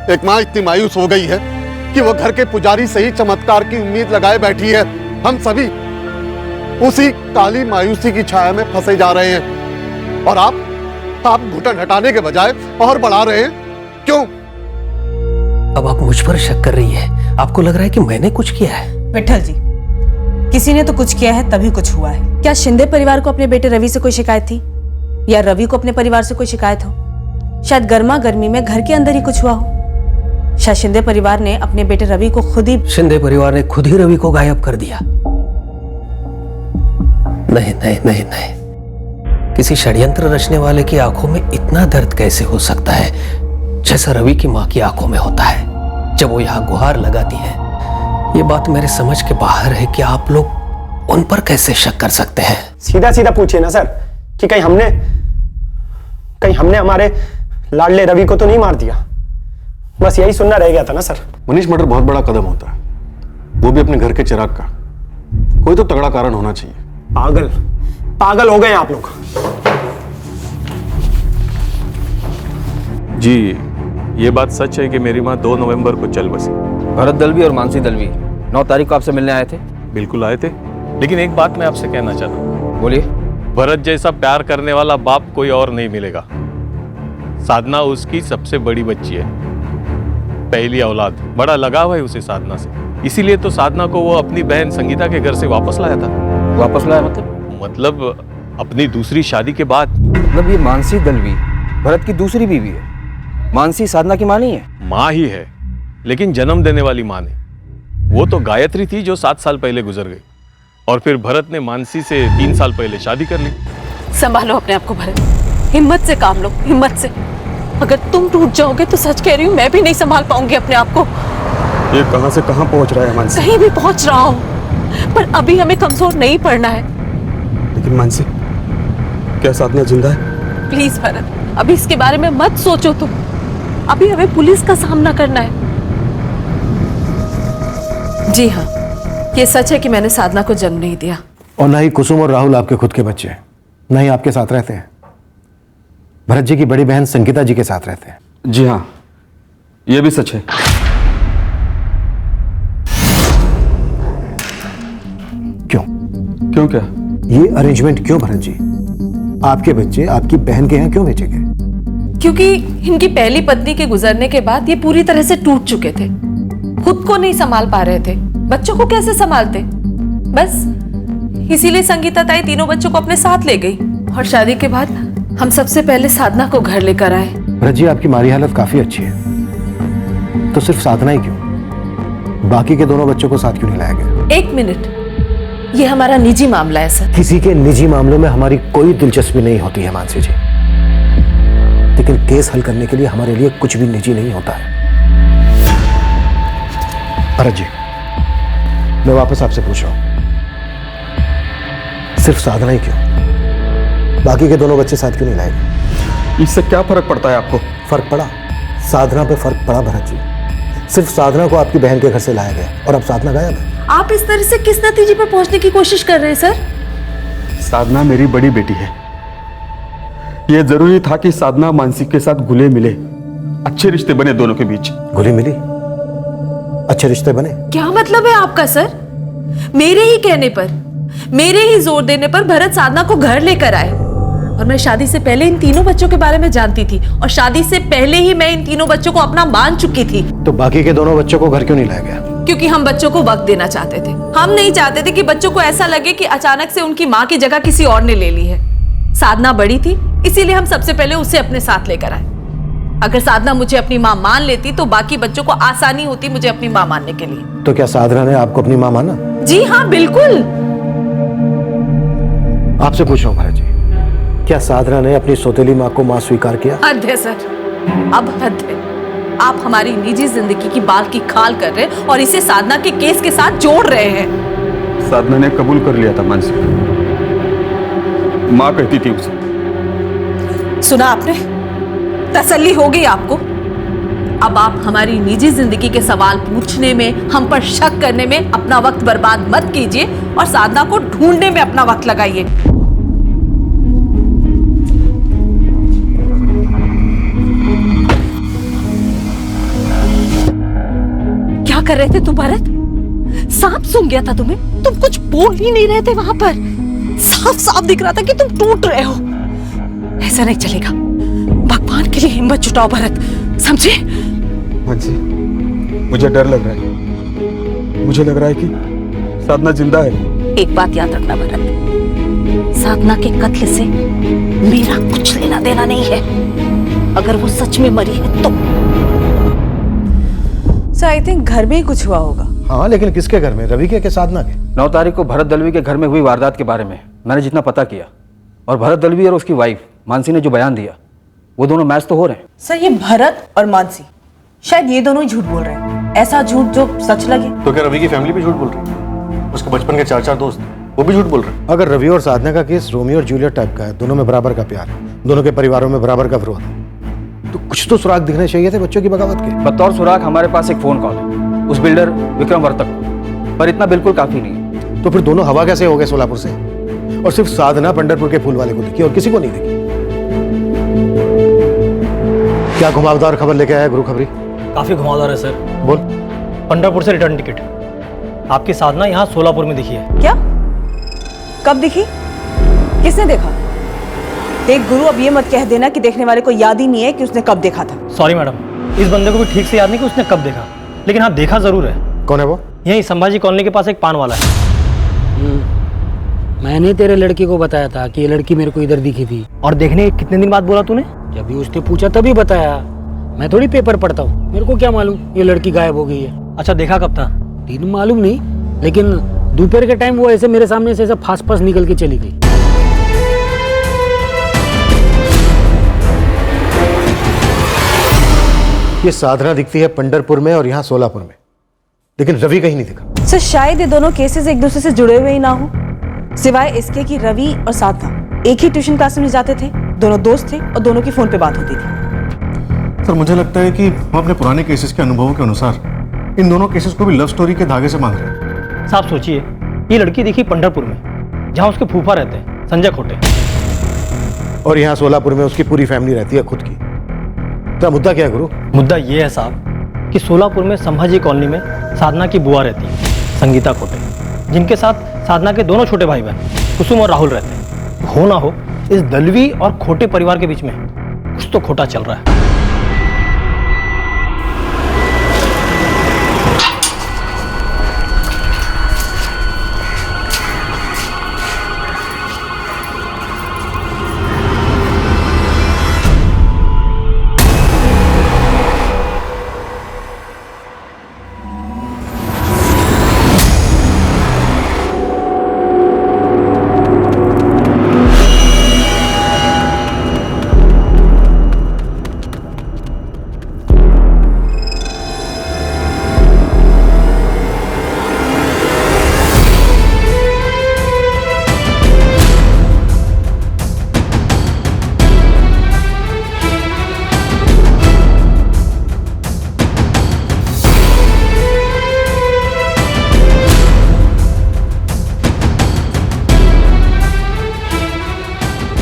एक माँ इतनी मायूस हो गई है कि वो घर के पुजारी से ही चमत्कार की उम्मीद लगाए बैठी है। हम सभी उसी काली मायूसी की छाया में फंसे जा रहे हैं और आप घुटन हटाने के बजाय और बढ़ा रहे हैं। क्यों? अब आप मुझ पर शक कर रही है? आपको लग रहा है कि मैंने कुछ किया है? विठल जी, किसी ने तो कुछ किया है तभी कुछ हुआ है। क्या शिंदे परिवार को अपने बेटे रवि से कोई शिकायत थी, या रवि को अपने परिवार से कोई शिकायत हो? शायद गर्मा गर्मी में घर के अंदर ही कुछ हुआ हो। शायद शिंदे परिवार ने अपने बेटे रवि को खुद ही शिंदे परिवार ने खुद ही रवि को गायब कर दिया। नहीं नहीं नहीं नहीं, किसी षड्यंत्र रचने वाले की आंखों में इतना दर्द कैसे हो सकता है जैसा रवि की मां की आंखों में होता है जब वो यहां गुहार लगाती है। ये बात मेरे समझ के बाहर है कि आप लोग उन पर कैसे शक कर सकते हैं। सीधा सीधा पूछिए ना सर कि कहीं हमने हमारे लाडले रवि को तो नहीं मार दिया। बस यही सुनना रह गया था ना सर। मनीष मर्डर बहुत बड़ा कदम होता है, वो भी अपने घर के चिराग का। कोई तो तगड़ा कारण होना चाहिए। पागल हो गए आप लोग। जी, ये बात सच है कि मेरी माँ 2 नवंबर को चल बसी। भरत दलवी और मानसी दलवी 9 तारीख को आपसे मिलने आए थे? बिल्कुल आए थे, लेकिन एक बात मैं आपसे कहना चाहता हूँ। बोलिए। भरत जैसा प्यार करने वाला बाप कोई और नहीं मिलेगा। साधना उसकी सबसे बड़ी बच्ची है, पहली औलाद। बड़ा लगाव है उसे साधना से, इसीलिए तो साधना को वो अपनी बहन संगीता के घर से वापस लाया था। वापस लाया मतलब अपनी दूसरी शादी के बाद। मतलब ये मानसी दलवी भरत की दूसरी बीवी है? मानसी साधना की मां नहीं है? माँ ही है, लेकिन जन्म देने वाली माँ नहीं। वो तो गायत्री थी जो 7 साल पहले गुजर गई, और फिर भरत ने मानसी से 3 साल पहले शादी कर ली। संभालो अपने आप को भरत, हिम्मत से काम लो, हिम्मत से। अगर तुम टूट जाओगे तो सच कह रही हूँ, मैं भी नहीं संभाल पाऊंगी अपने आप को। ये कहां से कहां पहुंच रहा है मानसी? कहीं भी पहुंच रहा हूँ, पर अभी हमें कमजोर नहीं पड़ना है। लेकिन मानसी, क्या साधना जिंदा है? प्लीज भरत, अभी इसके बारे में मत सोचो तुम। अभी हमें पुलिस का सामना करना है। जी हाँ, ये सच है कि मैंने साधना को जन्म नहीं दिया। और ना ही कुसुम और राहुल आपके खुद के बच्चे हैं, ना ही आपके साथ रहते हैं। भरत जी की बड़ी बहन संगीता जी के साथ रहते हैं। जी हाँ, यह भी सच है। क्यों क्या? ये अरेंजमेंट क्यों भरत जी? आपके बच्चे आपकी बहन के यहाँ क्यों भेजे गए? क्योंकि इनकी पहली पत्नी के गुजरने के बाद ये पूरी तरह से टूट चुके थे, खुद को नहीं संभाल पा रहे थे, बच्चों को कैसे संभालते। बस इसीलिए संगीता ताई तीनों बच्चों को अपने साथ ले गई, और शादी के बाद हम सबसे पहले साधना को घर लेकर आए। भरत जी, आपकी माली हालत काफी अच्छी है, तो सिर्फ साधना ही क्यों? बाकी के दोनों बच्चों को साथ क्यों नहीं लाया गया? 1 मिनट, ये हमारा निजी मामला है सर। किसी के निजी मामलों में हमारी कोई दिलचस्पी नहीं होती है मानसी जी, लेकिन केस हल करने के लिए हमारे लिए कुछ भी निजी नहीं होता है। भरत जी, मैं वापस आपसे पूछ रहा हूं, सिर्फ साधना ही क्यों? बाकी के दोनों बच्चे साथ क्यों नहीं लाए गए? इससे क्या फर्क पड़ता है आपको? फर्क पड़ा, साधना पे फर्क पड़ा भरत जी। सिर्फ साधना को आपकी बहन के घर से लाया गया और अब साधना गायब है। आप इस तरह से किस नतीजे पर पहुंचने की कोशिश कर रहे हैं सर? साधना मेरी बड़ी बेटी है। यह जरूरी था कि साधना मानसी के साथ घुले मिले, अच्छे रिश्ते बने दोनों के बीच। घुली मिली, अच्छे रिश्ते बने? क्या मतलब है आपका सर? मेरे ही कहने पर, मेरे ही जोर देने पर भरत साधना को घर लेकर आए, और मैं शादी से पहले इन तीनों बच्चों के बारे में जानती थी, और शादी से पहले ही मैं इन तीनों बच्चों को अपना मान चुकी थी। तो बाकी के दोनों बच्चों को घर क्यों नहीं लाया गया? क्योंकि हम बच्चों को वक्त देना चाहते थे। हम नहीं चाहते थे कि बच्चों को ऐसा लगे कि अचानक से उनकी माँ की जगह किसी और ने ले ली है। साधना बड़ी थी, इसीलिए हम सबसे पहले उसे अपने साथ लेकर आए। अगर साधना मुझे अपनी माँ मान लेती तो बाकी बच्चों को आसानी होती मुझे अपनी माँ मानने के लिए। तो क्या साधना ने आपको अपनी माँ माना? जी हाँ, बिल्कुल। आपसे पूछ रहा हूँ भरत जी, क्या साधना ने अपनी सौतेली माँ को माँ स्वीकार किया? हद है सर, अब हद है। आप हमारी निजी जिंदगी की बाल की खाल कर रहे हैं और इसे साधना के केस के साथ जोड़ रहे हैं। साधना ने कबूल कर लिया था मानसी, माँ कहती थी उसे। सुना आपने? तसल्ली हो गई आपको? अब आप हमारी निजी जिंदगी के सवाल पूछने में, हम पर शक करने में अपना वक्त बर्बाद मत कीजिए और साधना को ढूंढने में अपना वक्त लगाइए। क्या कर रहे थे तुम भरत? सांप सूंघ गया था तुम्हें? तुम कुछ बोल ही नहीं रहे थे वहां पर। साफ साफ दिख रहा था कि तुम टूट रहे हो। ऐसा नहीं चलेगा। भगवान के लिए हिम्मत जुटाओ भरत, समझे? मानसी, मुझे डर लग रहा है। मुझे लग रहा है कि साधना जिंदा है। एक बात याद रखना भरत, साधना के कत्ल से मेरा कुछ लेना देना नहीं है। अगर वो सच में मरी है तो। सर आई थिंक घर में ही कुछ हुआ होगा। हाँ, लेकिन किसके घर में? रवि के साधना के? 9 तारीख को भरत दलवी के घर में हुई वारदात के बारे में मैंने जितना पता किया, और भरत दलवी और उसकी वाइफ मानसी ने जो बयान दिया, वो दोनों मैच तो हो रहे हैं। सर ये भरत और मानसी शायद ये दोनों ही झूठ बोल रहे हैं। ऐसा झूठ जो सच लगे। तो क्या रवि की फैमिली भी झूठ बोल रही है? उसके बचपन के 4 दोस्त, वो भी झूठ बोल रहे हैं? अगर रवि और साधना का केस रोमियो और जूलियट टाइप का है, दोनों में बराबर का प्यार है, दोनों के परिवारों में बराबर का विरोध है, तो कुछ तो सुराग दिखने चाहिए थे बच्चों की बगावत के। बतौर सुराग हमारे पास एक फोन कॉल है उस बिल्डर विक्रम वर्तक को, पर इतना बिल्कुल काफी नहीं है। तो फिर दोनों हवा कैसे हो गए सोलापुर से? और सिर्फ साधना पंढरपुर के फूल वाले को दिखी और किसी को नहीं दिखी। क्या घुमावदार खबर लेके आया गुरु खबरी? काफी घुमावदार है सर। बोल। पंढरपुर से रिटर्न टिकट। आपकी साधना यहाँ सोलापुर में दिखी है। क्या? कब दिखी? किसने देखा? एक गुरु, अब ये मत कह देना कि देखने वाले को याद ही नहीं है कि उसने कब देखा था। सॉरी मैडम, इस बंदे को भी ठीक से याद नहीं कि उसने कब देखा, लेकिन हाँ देखा जरूर है। कौन है वो? यही संभाजी कॉलोनी के पास एक पान वाला है। मैंने तेरे लड़के को बताया था कि ये लड़की मेरे को इधर दिखी थी। और देखने कितने दिन बाद बोला तूने? जब भी उसने पूछा तभी बताया। मैं थोड़ी पेपर पढ़ता हूँ, मेरे को क्या मालूम ये लड़की गायब हो गई है। अच्छा, देखा कब था? दिन मालूम नहीं, लेकिन दोपहर के टाइम वो ऐसे मेरे सामने से ऐसा फास्ट फास्ट निकल के चली गई। ये साधना दिखती है पंढरपुर में और यहाँ सोलापुर में, लेकिन रवि कहीं नहीं दिखा। सर शायद ये दोनों केसेस एक दूसरे से जुड़े हुए ही ना हो, सिवाय इसके कि रवि और साधना एक ही ट्यूशन क्लास में जाते थे, दोनों दोस्त थे और दोनों की फोन पे बात होती थी। सर मुझे लगता है कि हम अपने पुराने केसेस के अनुभवों के अनुसार इन दोनों केसेस को भी लव स्टोरी के धागे से बांध रहे हैं। साहब सोचिए, ये लड़की दिखी पंढरपुर में जहाँ उसके फूफा रहते हैं, संजय खोटे, और यहाँ सोलापुर में उसकी पूरी फैमिली रहती है खुद की। तो मुद्दा क्या है गुरु? मुद्दा ये है साहब कि सोलापुर में संभाजी कॉलोनी में साधना की बुआ रहती है, संगीता खोटे, जिनके साथ साधना के दोनों छोटे भाई बहन कुसुम और राहुल रहते हैं। हो ना हो, इस दलवी और खोटे परिवार के बीच में कुछ तो खोटा चल रहा है।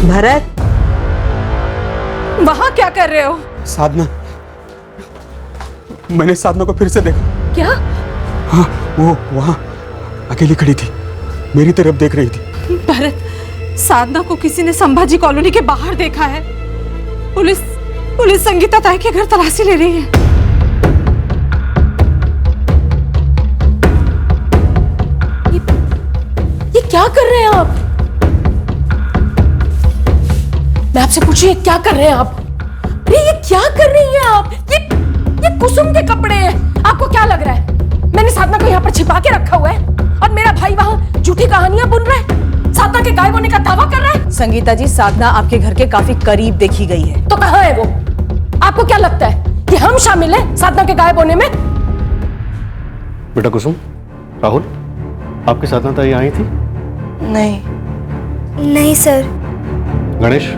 भरत, वहां क्या कर रहे हो? साधना, मैंने साधना को फिर से देखा। क्या? हाँ, वो वहां अकेली खड़ी थी, मेरी तरफ देख रही थी। भरत, साधना को किसी ने संभाजी कॉलोनी के बाहर देखा है। पुलिस संगीता ताई के घर तलाशी ले रही है। ये क्या कर रहे हैं आप? मैं आपसे पूछिए क्या कर रहे हैं आप? अरे ये क्या कर रही हैं आप? ये कुसुम के कपड़े हैं। आपको क्या लग रहा है मैंने साधना को यहाँ पर छिपा के रखा हुआ है और मेरा भाई वहाँ झूठी कहानियां बुन रहा है, साधना के गायब होने का दावा कर रहा है? संगीता जी, साधना आपके घर के काफी करीब देखी गई है। तो कहाँ है वो? आपको क्या लगता है कि हम शामिल हैं साधना के गायब होने में? बेटा कुसुम, राहुल, आपकी साधना ताई आई थी? नहीं सर। गणेश,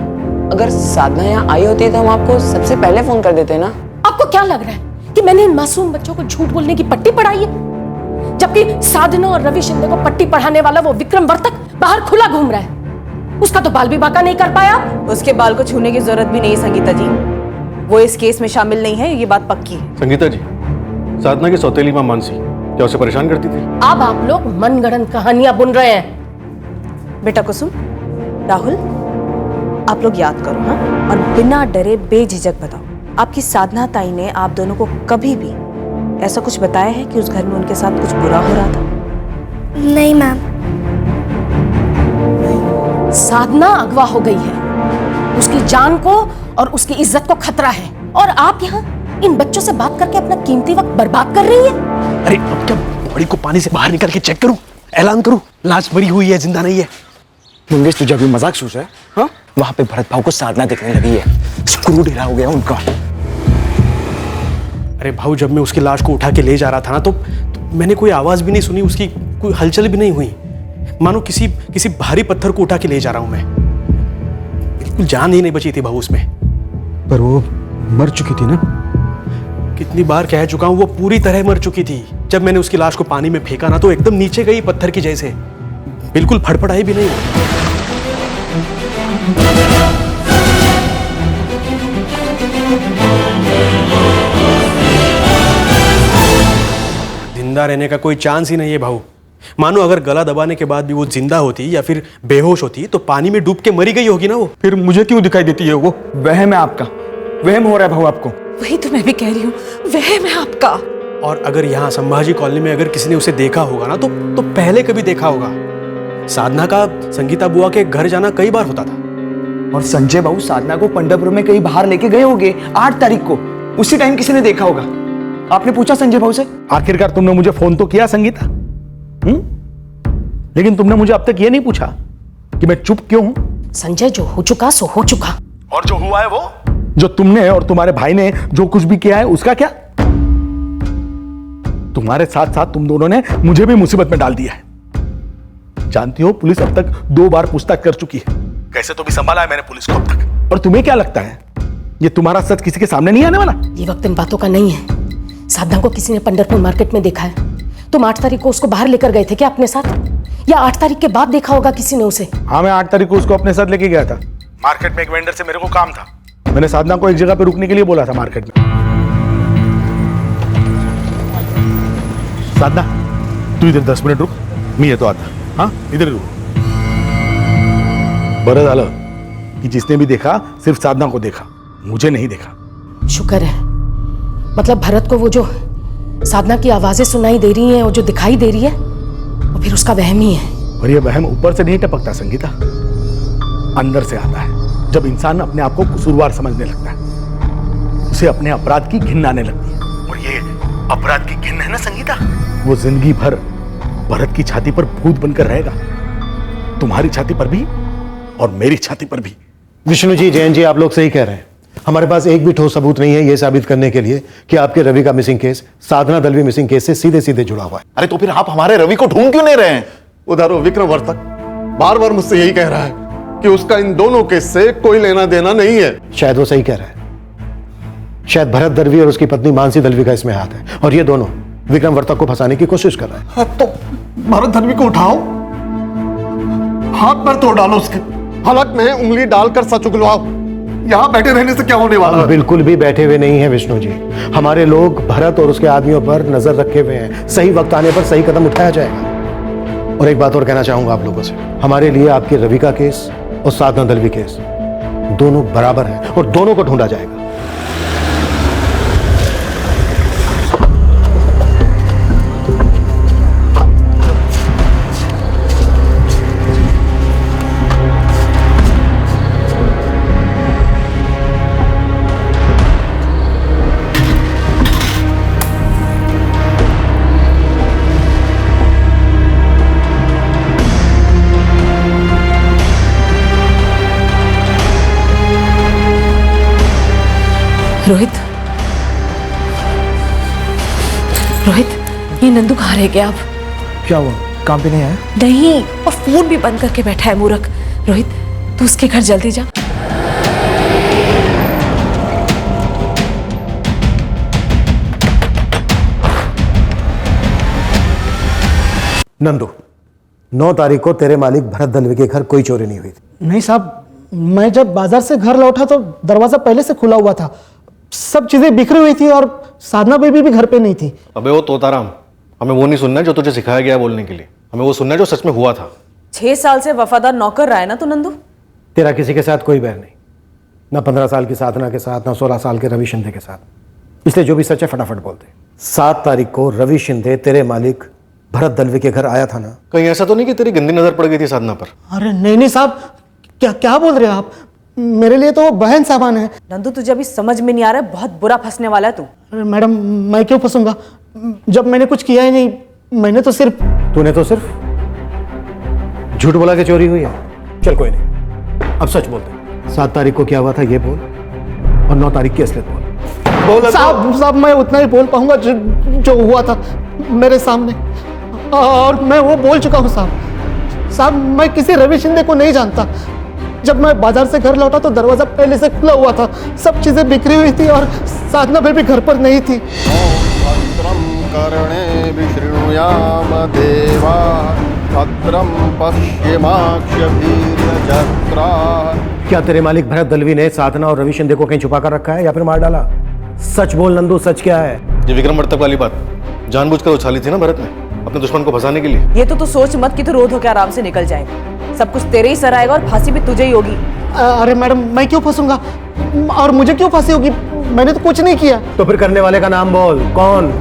अगर साधना यहाँ आई होती तो हम आपको सबसे पहले फोन कर देते ना। आपको क्या लग रहा है कि मैंने इन मासूम बच्चों को झूठ बोलने की पट्टी पढ़ाई है, जबकि साधना और रवि शिंदे को पट्टी पढ़ाने वाला वो विक्रम वर्तक बाहर खुला घूम रहा है। उसका तो बाल भी बाका नहीं कर पाया। उसके बाल को छूने की जरूरत भी नहीं है संगीता जी, वो इस केस में शामिल नहीं है, ये बात पक्की है। संगीता जी, साधना की सौतेली मां मानसी क्या उसे परेशान करती थी? अब आप लोग मनगढ़ंत कहानियां बुन रहे हैं। बेटा कुसुम, राहुल, आप लोग याद करो हाँ, और बिना डरे बेझिझक बताओ, आपकी साधना ताई ने आप दोनों को कभी भी ऐसा कुछ बताया है कि उस घर में उनके साथ कुछ बुरा हो रहा था? नहीं मैम। साधना अगवा हो गई है, उसकी जान को और उसकी इज्जत को खतरा है, और आप यहाँ इन बच्चों से बात करके अपना कीमती वक्त बर्बाद कर रही है। अरे अब क्या बॉडी को पानी से बाहर निकाल के चेक करूं, ऐलान करूं लाश मरी हुई है जिंदा नहीं है? मंगेश तुझे अभी मजाक सूझ रहा है? हाँ, वहां पे भरत भाव को साधना दिखने लगी है, स्क्रू ढीला हो गया उनका। अरे भाऊ, जब मैं उसकी लाश को उठा के ले जा रहा था ना, तो मैंने कोई आवाज भी नहीं सुनी, उसकी कोई हलचल भी नहीं हुई, मानो किसी भारी पत्थर को उठा के ले जा रहा हूं मैं। बिल्कुल जान ही नहीं बची थी भाऊ उसमें। पर वो मर चुकी थी ना? कितनी बार कह चुका हूं, वो पूरी तरह मर चुकी थी। जब मैंने उसकी लाश को पानी में फेंका ना, तो एकदम नीचे गई पत्थर की जैसे, बिल्कुल फड़फड़ाई भी नहीं। जिंदा रहने का कोई चांस ही नहीं है भाऊ। मानो अगर गला दबाने के बाद भी वो जिंदा होती या फिर बेहोश होती तो पानी में डूब के मरी गई होगी ना वो। फिर मुझे क्यों दिखाई देती है वो? वहम है आपका, वहम हो रहा है भाऊ आपको। वही तो मैं भी कह रही हूँ, वहम है आपका। और अगर यहाँ संभाजी कॉलोनी में अगर किसी ने उसे देखा होगा ना, तो पहले कभी देखा होगा। साधना का संगीता बुआ के घर जाना कई बार होता था। और संजय बाबू साधना को पंडरपुर में कहीं बाहर लेके गए होंगे 8 तारीख को, उसी टाइम किसी ने देखा होगा। आपने पूछा संजय बाबू से? आखिरकार तुमने मुझे फोन तो किया संगीता, लेकिन तुमने मुझे अब तक ये नहीं पूछा कि मैं चुप क्यों हूं। संजय, जो हो चुका सो हो चुका, और जो हुआ है वो, जो तुमने और तुम्हारे भाई ने जो कुछ भी किया है उसका क्या? तुम्हारे साथ साथ तुम दोनों ने मुझे भी मुसीबत में डाल दिया है। जानती हो, पुलिस अब तक 2 बार पूछताछ कर चुकी है। कैसे तो भी संभाला है मैंने पुलिस को अब तक। और तुम्हें क्या लगता है ये तुम्हारा सच किसी के सामने नहीं आने वाला? ये वक्त इन बातों का नहीं है। साधना को किसी ने पंडरपुर मार्केट में देखा है। तुम 8 तारीख को उसको बाहर लेकर गए थे क्या अपने साथ, या 8 तारीख के बाद देखा होगा किसी ने उसे? हाँ, मैं 8 तारीख को उसको अपने साथ लेके गया था। मार्केट में एक वेंडर से मेरे को काम था। मैंने साधना को एक जगह पे रुकने के लिए बोला था मार्केट में। साधना, तू इधर 10 मिनिट रुक, मी येतो आता। हाँ, इधर रुक। बरं झालं कि जिसने भी देखा सिर्फ साधना को देखा, मुझे नहीं देखा। शुक्र है, मतलब भरत को वो जो साधना की आवाजें सुनाई दे रही हैं और जो दिखाई दे रही है, वो फिर उसका वहम ही है। और ये वहम ऊपर से नहीं टपकता संगीता, अंदर से आता है। जब इंसान अपने आप को कसूरवार समझने लगता है, उसे अपने अपराध की घिन आने लगती है। और ये अपराध की घिन है ना संगीता, वो जिंदगी भर भरत की छाती पर भूत बनकर रहेगा। तुम्हारी छाती पर भी और मेरी छाती पर भी। विष्णु जी, जैन जी, आप लोग सही कह रहे हैं। हमारे पास एक भी ठोस सबूत नहीं है ये साबित करने के लिए कि आपके रवि का मिसिंग केस साधना दलवी मिसिंग केस से सीधे सीधे जुड़ा हुआ है। अरे तो फिर आप हमारे रवि को ढूंढ क्यों नहीं रहे हैं? उधर वो विक्रम वर्तक बार बार मुझसे यही कह रहा है कि उसका इन दोनों केस से कोई लेना देना नहीं है। शायद वो सही कह रहा है। शायद भरत दलवी और उसकी पत्नी मानसी दलवी का इसमें हाथ है, और ये दोनों विक्रम वर्तक को फंसाने की कोशिश कर रहे हैं। तो भरत दलवी को उठाओ, हाथ पर तोड़ डालो उसके, हलक में उंगली डालकर सच उगलवाओ। यहां बैठे रहने से क्या होने वाला है? बिल्कुल भी बैठे हुए नहीं है विष्णु जी। हमारे लोग भरत और उसके आदमियों पर नजर रखे हुए हैं। सही वक्त आने पर सही कदम उठाया जाएगा। और एक बात और कहना चाहूंगा आप लोगों से, हमारे लिए आपके रवि का केस और साधना दलवी केस दोनों बराबर हैं और दोनों को ढूंढा जाएगा। रोहित, रोहित, ये नंदू कहाँ रह गया अब? क्या हुआ, काम पे नहीं आया? नहीं, और फोन भी बंद करके बैठा है मूर्ख। रोहित, तू उसके घर जल्दी जा। नंदू, 9 तारीख को तेरे मालिक भरत दलवी के घर कोई चोरी नहीं हुई थी। नहीं साहब, मैं जब बाजार से घर लौटा तो दरवाजा पहले से खुला हुआ था। सब चीजें बिखरी हुई थी और साधना बेबी भी घर पे नहीं थी। अबे वो तोताराम, हमें वो नहीं सुनना है जो तुझे सिखाया गया है बोलने के लिए, हमें वो सुनना है जो सच में हुआ था। 6 साल से वफादार नौकर रहा है ना तू नंदू। तेरा किसी के साथ कोई बैर नहीं, ना 15 साल की साधना के साथ, ना 16 साल के रवि शिंदे के साथ। इसलिए जो भी सच है फटाफट बोलते। 7 तारीख को रवि शिंदे तेरे मालिक भरत दलवी के घर आया था ना? कहीं ऐसा तो नहीं कि तेरी गंदी नजर पड़ गई थी साधना पर? अरे नहीं साहब, क्या क्या बोल रहे हो आप? मेरे लिए तो वो बहन साहबान है। नंदू तुझे अभी समझ में नहीं आ रहा है, बहुत बुरा फंसने वाला है तू। अरे मैडम, मैं क्यों फंसूंगा जब मैंने कुछ किया ही नहीं। मैंने तो सिर्फ तूने तो सिर्फ झूठ बोला के चोरी हुई है। चल कोई नहीं, अब सच बोलते। 7 तारीख को क्या हुआ था ये बोल, और 9 तारीख की असलियत बोल। साहब मैं उतना ही बोल पाऊंगा जो हुआ था मेरे सामने, और मैं वो बोल चुका हूँ साहब। मैं किसी रवि शिंदे को नहीं जानता। जब मैं बाजार से घर लौटा तो दरवाजा पहले से खुला हुआ था, सब चीजें बिखरी हुई थी और साधना भी घर पर नहीं थी। कर्णे विशृणुयाम देवा भद्रम पश्येमाक्षभिर्यजत्रा। क्या तेरे मालिक भरत दलवी ने साधना और रवि शिंदे को कहीं छुपा कर रखा है या फिर मार डाला? सच बोल नंदू, सच क्या है? ये विक्रम वर्तक वाली बात जानबूझकर उछाली थी ना भरत ने, अपने दुश्मन को फंसाने के लिए। ये तो तू सोच मत कि तू रोध होकर आराम से निकल जाएगा। सब कुछ तेरे ही सर आएगा और फांसी भी तुझे ही होगी। अरे मैडम, मैं क्यों फंसूंगा और मुझे क्यों फांसी होगी? मैंने तो कुछ नहीं किया। तो फिर करने वाले का नाम बोल, कौन?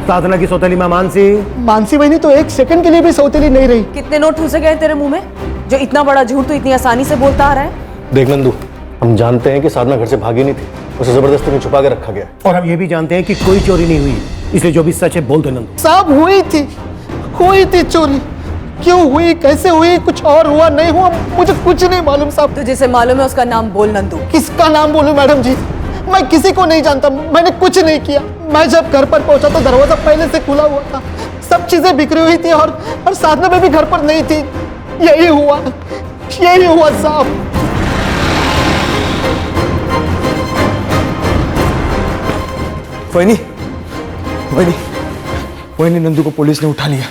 साधना की सौतेली मां मानसी बहनी तो 1 सेकंड के लिए भी सौतेली नहीं रही। कितने नोट ठूसे गए तेरे मुंह में जो इतना बड़ा झूठ तू इतनी आसानी से बोलता आ रहा है? देख नंदू, हम जानते हैं कि साधना घर से भागी नहीं थी, उसे जबरदस्ती में छुपा के रखा गया। और हम ये भी जानते हैं कि कोई चोरी नहीं हुई, इसलिए जो भी सच है बोल दो नंदू। साहब हुई थी चोरी। क्यों हुई, कैसे हुई, कुछ और हुआ नहीं हुआ, मुझे कुछ नहीं मालूम साहब। तुझे से मालूम है उसका नाम बोल नंदू। किसका नाम बोलूं मैडम जी? मैं किसी को नहीं जानता, मैंने कुछ नहीं किया। मैं जब घर पर पहुंचा तो दरवाजा पहले से खुला हुआ था, सब चीजें बिखरी हुई थी और साधना में भी घर पर नहीं थी। यही हुआ साहब। वही नंदू को पुलिस ने उठा लिया।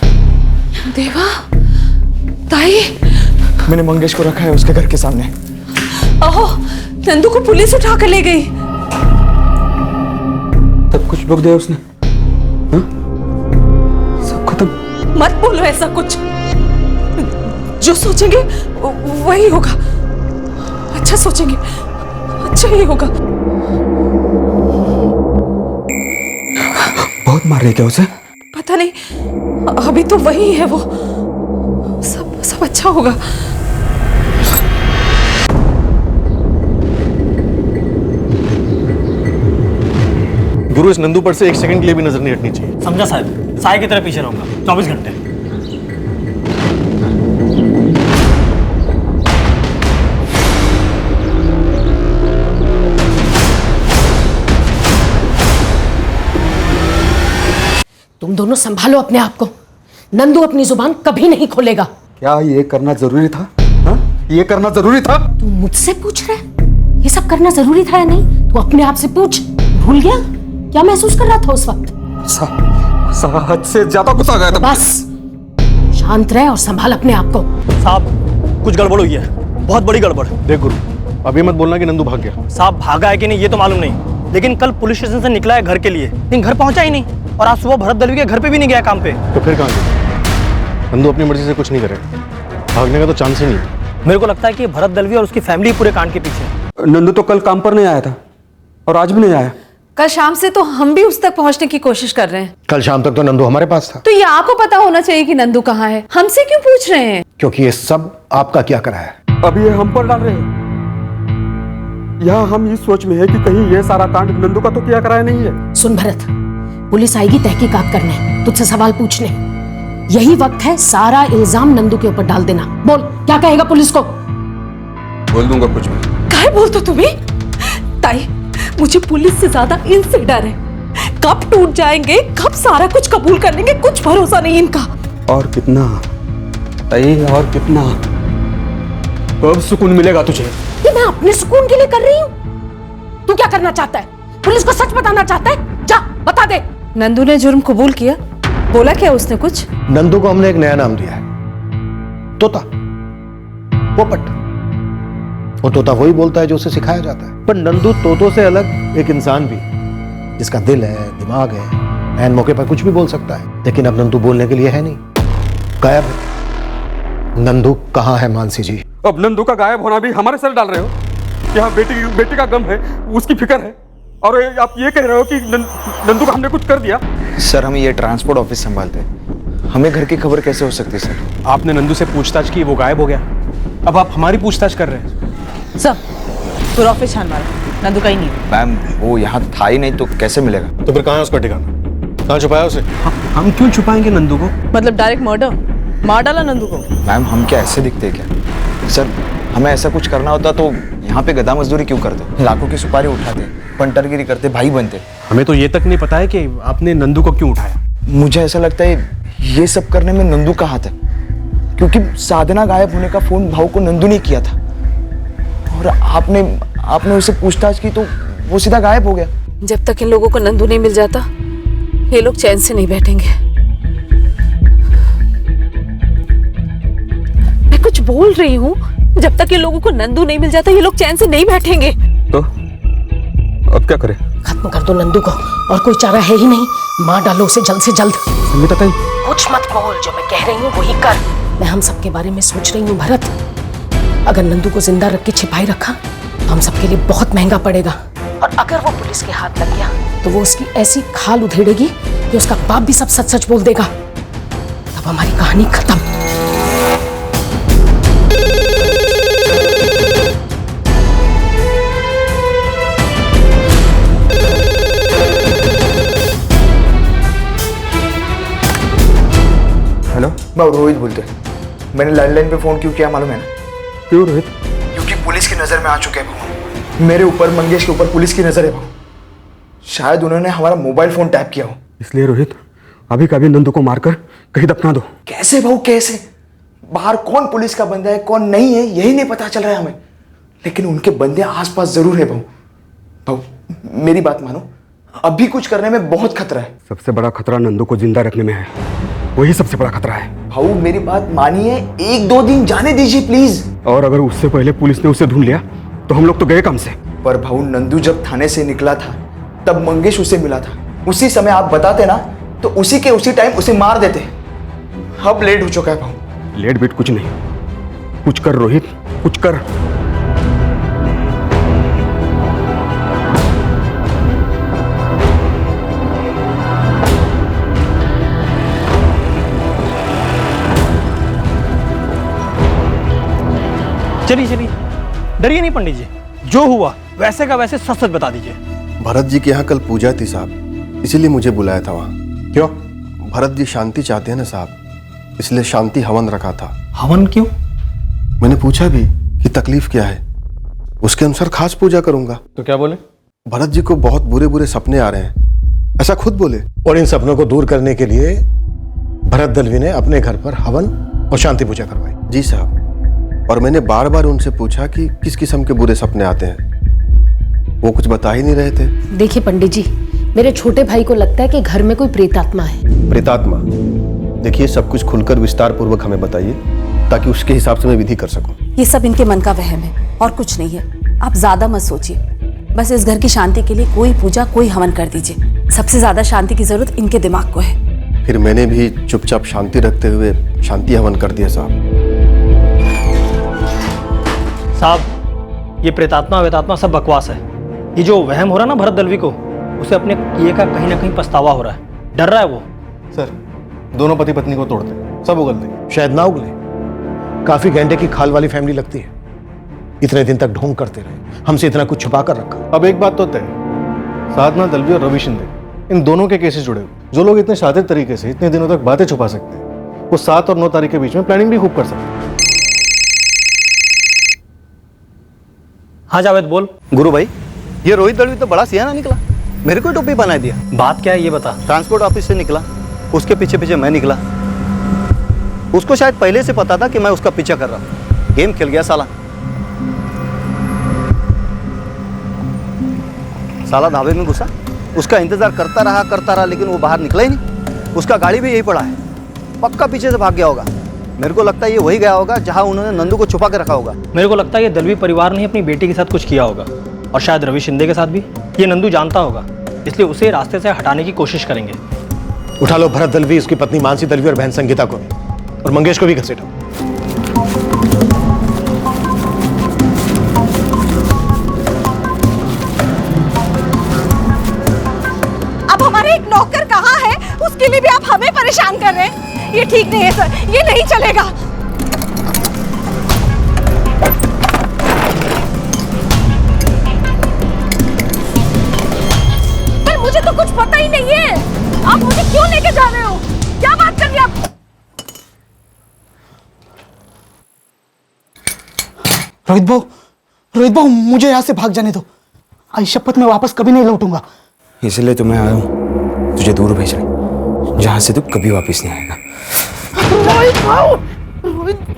देवा, ताई, मैंने मंगेश को रखा है उसके घर के सामने। ओहो, नंदू को पुलिस उठा कर ले गई। तब कुछ रोक दिया उसने? सब खत्म। मत बोलो ऐसा कुछ, जो सोचेंगे वही होगा। अच्छा सोचेंगे, अच्छा ही होगा। बहुत मार रही क्या उसे? पता नहीं, अभी तो वही है वो। सब अच्छा होगा। गुरु, इस नंदू पर से 1 सेकंड के लिए भी नजर नहीं हटनी चाहिए। समझा साहब, साय की तरह पीछे रहूंगा 24 घंटे। तुम दोनों संभालो अपने आप को। नंदू अपनी जुबान कभी नहीं खोलेगा। क्या ये करना जरूरी था? ये करना जरूरी था? तू मुझसे पूछ रहा है ये सब करना जरूरी था या नहीं? तू अपने आप से पूछ। भूल गया क्या महसूस कर रहा था उस वक्त? हद से ज्यादा गुस्सा आ गया था। बस शांत रह और संभाल अपने आप को। साहब कुछ गड़बड़ हुई है, बहुत बड़ी गड़बड़। देख गुरु, अब ये मत बोलना कि नंदू भाग गया। साहब भागा है कि नहीं ये तो मालूम नहीं, लेकिन कल पुलिस स्टेशन से निकला है घर के लिए, लेकिन घर पहुंचा ही नहीं, और आज सुबह भरत दलवी के घर पे भी नहीं गया काम पे। तो फिर कहाँ गया? नंदू अपनी मर्जी से कुछ नहीं करेगा, भागने का तो चांस ही नहीं। मेरे को लगता है कि भरत दलवी और उसकी फैमिली पूरे कांड के पीछे। नंदू तो कल काम पर नहीं आया था और आज भी नहीं आया। कल शाम से तो हम भी उस तक पहुंचने की कोशिश कर रहे हैं। कल शाम तक तो नंदू हमारे पास था। तो ये आपको पता होना चाहिए कि नंदू कहाँ है। हमसे क्यों पूछ रहे हैं? क्योंकि ये सब आपका क्या करा है। अब ये हम पर डाल रहे हैं। यहाँ हम इस सोच में है कि कहीं ये सारा कांड नंदू का तो किया कराया नहीं है। सुन भरत, पुलिस आएगी तहकीकात करने, तुझसे सवाल पूछने। यही वक्त है सारा इल्जाम नंदू के ऊपर डाल देना। बोल क्या कहेगा पुलिस को? बोल दूंगा कुछ भी। काहे बोलते हो तुम्हें? ताई, मुझे पुलिस से ज्यादा इनसे डर है। कब टूट जाएंगे, कब सारा कुछ कबूल कर लेंगे, कुछ भरोसा नहीं इनका। और कितना और कितना कब सुकून मिलेगा तुझे? ये मैं अपने सुकून के लिए कर रही हूँ। तू क्या करना चाहता है? पुलिस को सच बताना चाहता है? जा बता दे। नंदू ने जुर्म कबूल किया। बोला क्या उसने कुछ? नंदू को हमने एक नया नाम दिया है, तोता, पोपट। वो तोता वही बोलता है जो उसे सिखाया जाता है। पर नंदू तोतों से अलग एक इंसान भी, जिसका दिल है, दिमाग है, ऐन मौके पर कुछ भी बोल सकता है, लेकिन अब नंदू बोलने के लिए है नहीं, गायब है। नंदू कहाँ है मानसी जी? अब नंदू का गायब होना भी हमारे सर डाल रहे हो? यहाँ बेटी का गम है, उसकी फिक्र है, और आप ये कह रहे हो कि नंदू का हमने कुछ कर दिया? सर हम ये ट्रांसपोर्ट ऑफिस संभालते हैं, हमें घर की खबर कैसे हो सकती है सर? आपने नंदू से पूछताछ की, वो गायब हो गया, अब आप हमारी पूछताछ कर रहे हैं। सर पूरा ऑफिस छान मारा, नंदू का ही नहीं। मैम वो यहाँ था ही नहीं तो कैसे मिलेगा? तो फिर कहाँ है उसका ठिकाना? कहाँ छुपाया उसे? हम क्यों छुपाएंगे नंदू को? मतलब डायरेक्ट मर्डर, मार डाला नंदू को? मैम हम क्या ऐसे दिखते हैं क्या? सर हमें ऐसा कुछ करना होता तो यहाँ पे गधा मजदूरी क्यों करते? लाखों की सुपारी उठाते, पंटरगिरी करते, भाई बनते। हमें तो ये तक नहीं पता है कि आपने नंदू को क्यों उठाया। मुझे ऐसा लगता है ये सब करने में नंदू का हाथ है, क्योंकि साधना गायब होने का फोन भाऊ को नंदू ने किया था, और आपने उससे पूछताछ की तो वो सीधा गायब हो गया। जब तक इन लोगों को नंदू नहीं मिल जाता ये लोग चैन से नहीं बैठेंगे। मैं कुछ बोल रही हूँ, जब तक ये लोगों को नंदू नहीं मिल जाता ये लोग चैन से नहीं बैठेंगे। तो अब क्या करें? खत्म कर दो नंदू को, और कोई चारा है ही नहीं, मार डालो उसे जल्द से जल्द। संगीता ताई कुछ मत बोल, जो मैं कह रही हूँ वही कर। मैं हम सबके बारे में सोच रही हूँ भरत, अगर नंदू को जिंदा रख के छिपाई रखा तो हम सबके लिए बहुत महंगा पड़ेगा, और अगर वो पुलिस के हाथ लग गया तो वो उसकी ऐसी खाल उधेड़ेगी कि उसका बाप भी सब सच सच बोल देगा, तब हमारी कहानी खत्म। हेलो, मैं रोहित बोलते। मैंने लैंडलाइन पे फोन क्यों किया मालूम है ना? क्यों रोहित? क्योंकि पुलिस की नजर में आ चुके हैं भाऊ। मेरे ऊपर, मंगेश के ऊपर पुलिस की नजर है भाऊ। शायद उन्होंने हमारा मोबाइल फोन टैप किया हो। इसलिए रोहित अभी कभी नंदू को मारकर कहीं दफना दो। कैसे भाऊ कैसे? बाहर कौन पुलिस का बंदा है कौन नहीं है यही नहीं पता चल रहा है हमें, लेकिन उनके बंदे आसपास जरूर है भाऊ। भाऊ मेरी बात मानो, अभी कुछ करने में बहुत खतरा है। सबसे बड़ा खतरा नंदू को जिंदा रखने में है, वही सबसे बड़ा खतरा है। भाऊ मेरी बात मानिए, 1-2 दिन जाने दीजिए प्लीज। और अगर उससे पहले पुलिस ने उसे ढूंढ लिया तो हम लोग तो गए कम से। पर भाऊ नंदू जब थाने से निकला था तब मंगेश उसे मिला था, उसी समय आप बताते ना तो उसी के उसी टाइम उसे मार देते। अब लेट हो चुका है भाऊ। लेट बेट कुछ नहीं, कुछ कर रोहित, कुछ कर। चलिए चलिए, डरिए नहीं पंडित जी, जो हुआ वैसे का वैसे सच सच बता दीजिए। भरत जी के यहाँ कल पूजा थी साहब, इसीलिए मुझे बुलाया था वहाँ। क्यों? भरत जी शांति चाहते हैं ना साहब, इसलिए शांति हवन रखा था। हवन क्यों? मैंने पूछा भी कि तकलीफ क्या है, उसके अनुसार खास पूजा करूंगा। तो क्या बोले? भरत जी को बहुत बुरे बुरे सपने आ रहे हैं, ऐसा खुद बोले। और इन सपनों को दूर करने के लिए भरत दलवी ने अपने घर पर हवन और शांति पूजा करवाई। जी साहब, और मैंने बार बार उनसे पूछा कि किस किस्म के बुरे सपने आते हैं, वो कुछ बता ही नहीं रहे थे। देखिए पंडित जी, मेरे छोटे भाई को लगता है कि घर में कोई प्रेतात्मा है। प्रेतात्मा? देखिए सब कुछ खुलकर विस्तार पूर्वक हमें बताइए, ताकि उसके हिसाब से मैं विधि कर सकूं। ये सब इनके मन का वहम है और कुछ नहीं है, आप ज्यादा मत सोचिए। बस इस घर की शांति के लिए कोई पूजा कोई हवन कर दीजिए। सबसे ज्यादा शांति की जरूरत इनके दिमाग को है। फिर मैंने भी चुपचाप शांति रखते हुए शांति हवन कर दिया साहब। साहब ये प्रेतात्मा वेतात्मा सब बकवास है। ये जो वहम हो रहा ना भरत दलवी को, उसे अपने किए का कहीं ना कहीं पछतावा हो रहा है, डर रहा है वो। सर दोनों पति पत्नी को तोड़ते सब उगलते। शायद ना उगले, काफी घंटे की खाल वाली फैमिली लगती है। इतने दिन तक ढोंग करते रहे, हमसे इतना कुछ छुपा कर रखा। अब एक बात तो तय, साधना दलवी और रवि शिंदे, इन दोनों के केसेस जुड़े हुए। जो लोग इतने शातिर तरीके से इतने दिनों तक बातें छुपा सकते हैं, वो 7 और 9 तारीख के बीच में प्लानिंग भी खूब कर सकते हैं। हाँ जावेद बोल। गुरु भाई, ये रोहित दलवी तो बड़ा सियाना निकला, मेरे को टोपी बना दिया। बात क्या है ये बता। ट्रांसपोर्ट ऑफिस से निकला, उसके पीछे पीछे मैं निकला। उसको शायद पहले से पता था कि मैं उसका पीछा कर रहा हूँ, गेम खेल गया साला। साला ढाबे में घुसा, उसका इंतजार करता रहा, लेकिन वो बाहर निकला ही नहीं। उसका गाड़ी भी यही पड़ा है, पक्का पीछे से भाग गया होगा। मेरे को लगता है ये वही गया होगा जहां उन्होंने नंदू को छुपा के रखा होगा। मेरे को लगता है ये दलवी परिवार ने अपनी बेटी के साथ कुछ किया होगा, और शायद रवि शिंदे के साथ भी। ये नंदू जानता होगा, इसलिए उसे रास्ते से हटाने की कोशिश करेंगे। उठा लो भरत दलवी, उसकी पत्नी मानसी दलवी और बहन संगीता को, और मंगेश को भी घसीटो। अब हमारे एक नौकर कहाँ है, उसके लिए भी आप हमें परेशान कर रहे हैं। ये ठीक नहीं है सर, ये नहीं चलेगा। पर मुझे तो कुछ पता ही नहीं है, आप मुझे क्यों लेके जा रहे हो? क्या बात कर रही आप? रोहित भाऊ मुझे यहाँ से भाग जाने दो। आई शपथ मैं वापस कभी नहीं लौटूंगा। इसलिए तो मैं आया हूँ तुझे दूर भेजने, जहाँ से तू कभी वापस नहीं आएगा। रोहित भाऊ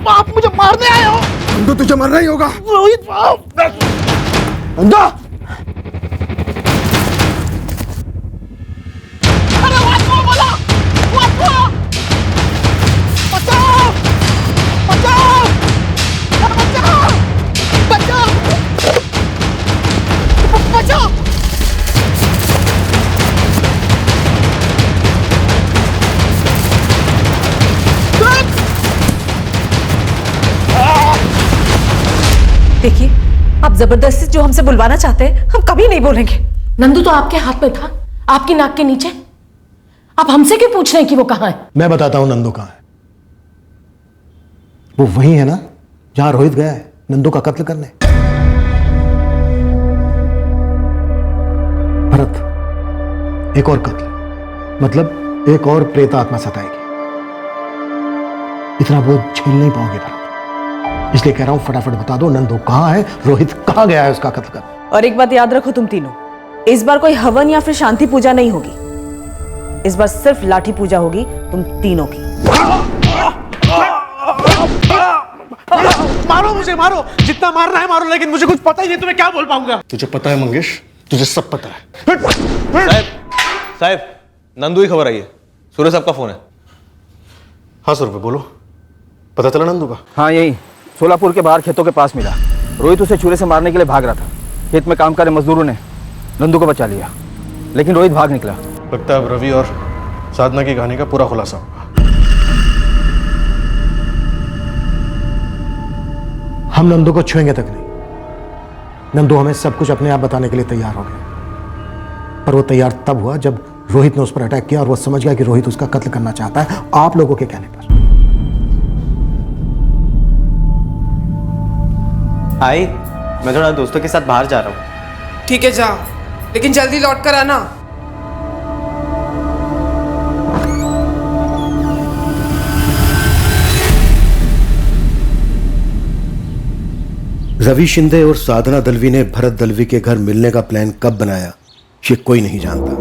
आप मुझे मारने आए हो। नंदू तुझे मरना ही होगा। रोहित भाऊ नंदू देखिए, आप जबरदस्ती जो हमसे बुलवाना चाहते हैं हम कभी नहीं बोलेंगे। नंदू तो आपके हाथ में था, आपकी नाक के नीचे। आप हमसे क्यों पूछ रहे हैं कि वो कहाँ है? मैं बताता हूं नंदू कहां है। वो वही है ना जहां रोहित गया है नंदू का कत्ल करने। भरत, एक और कत्ल, मतलब एक और प्रेत आत्मा सताएगी। इतना बोझ झेल नहीं पाओगे भरत, इसलिए कह रहा हूं फटाफट बता दो नंदू कहां है, रोहित कहां गया है उसका कत्ल कर। और एक बात याद रखो तुम तीनों, इस बार कोई हवन या फिर शांति पूजा नहीं होगी, इस बार सिर्फ लाठी पूजा होगी तुम तीनों की। मारो मुझे, मारो जितना मारना है मारो, लेकिन मुझे कुछ पता ही नहीं, तुम्हें क्या बोल पाऊंगा। तुझे पता है मंगेश, तुझे सब पता है। साहब, नंदू की खबर आई है, सूर्य साहब का फोन है। हाँ सूर्य बोलो, पता चला नंदू का? हाँ यही सोलापुर के बाहर खेतों के पास मिला। रोहित उसे छुरे से मारने के लिए भाग रहा था। खेत में काम कर रहे मजदूरों ने नंदू को बचा लिया, लेकिन रोहित भाग निकला। लगता है अब रवि और साधना की कहानी का पूरा खुलासा होगा। हम नंदू को छुएंगे तक नहीं। नंदू हमें सब कुछ अपने आप बताने के लिए तैयार हो गया, पर वो तैयार तब हुआ जब रोहित ने उस पर अटैक किया और वो समझ गया कि रोहित उसका कत्ल करना चाहता है आप लोगों के कहने पर। आई, मैं थोड़ा दोस्तों के साथ बाहर जा रहा हूँ। ठीक है जा, लेकिन जल्दी लौट कर आना। रवि शिंदे और साधना दलवी ने भरत दलवी के घर मिलने का प्लान कब बनाया ये कोई नहीं जानता,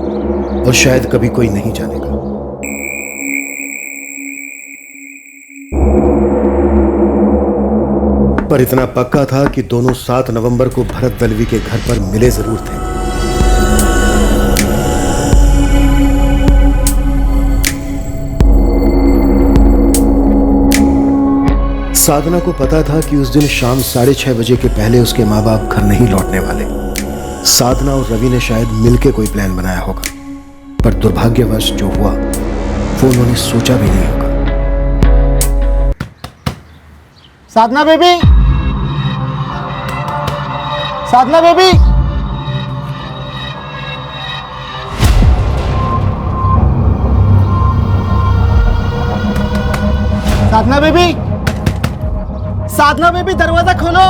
और शायद कभी कोई नहीं जानेगा। पर इतना पक्का था कि दोनों 7 नवंबर को भरत दलवी के घर पर मिले जरूर थे। साधना को पता था कि उस दिन शाम 6:30 बजे के पहले उसके माँ बाप घर नहीं लौटने वाले। साधना और रवि ने शायद मिलकर कोई प्लान बनाया होगा, पर दुर्भाग्यवश जो हुआ वो उन्होंने सोचा भी नहीं होगा। साधना बेबी, साधना बेबी, साधना बेबी, साधना बेबी दरवाजा खोलो।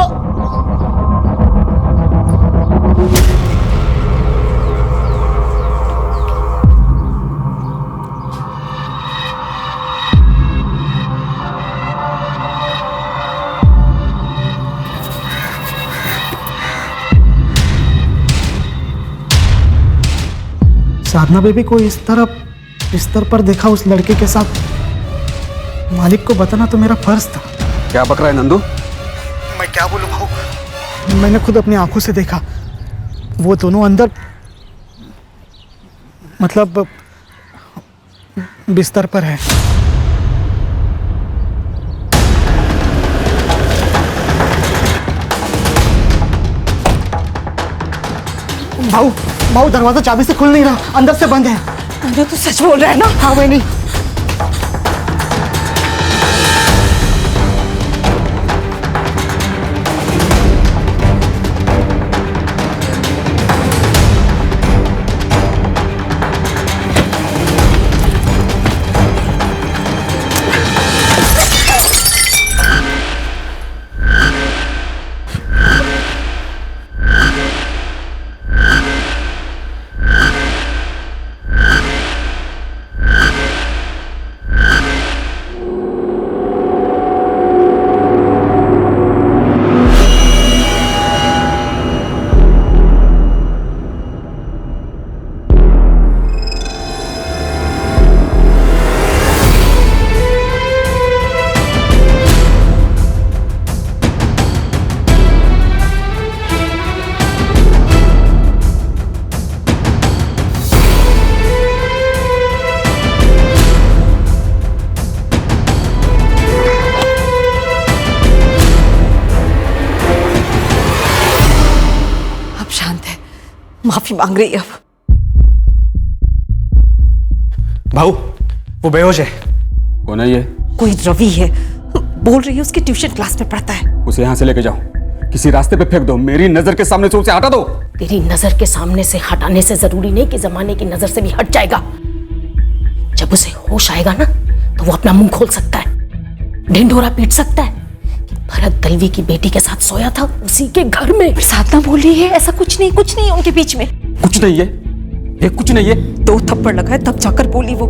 साधना बेबी को इस तरह बिस्तर पर देखा उस लड़के के साथ, मालिक को बताना तो मेरा फर्ज था। क्या बक रहा है नंदू? मैं क्या बोलूं भाऊ, मैंने खुद अपनी आंखों से देखा वो दोनों अंदर, मतलब बिस्तर पर है। भाऊ भाऊ दरवाजा चाबी से खुल नहीं रहा, अंदर से बंद है। मुझे तो सच बोल रहा है ना? हाँ मैं नहीं। माफी मांग रही है अब। भाऊ वो बेहोश है। कौन है ये? कोई रवि है, बोल रही है उसकी ट्यूशन क्लास में पढ़ता है। उसे यहाँ से लेके जाओ, किसी रास्ते पे फेंक दो, मेरी नजर के सामने से उसे हटा दो। तेरी नजर के सामने से हटाने से जरूरी नहीं कि जमाने की नजर से भी हट जाएगा। जब उसे होश आएगा ना तो वो अपना मुंह खोल सकता है, ढिंढोरा पीट सकता है कि भरत दलवी की बेटी के साथ सोया था उसी के घर में। साधना बोल रही है ऐसा कुछ नहीं है उनके बीच में। कुछ नहीं है, ये कुछ नहीं है। 2 थप्पड़ लगाए तब जाकर बोली वो।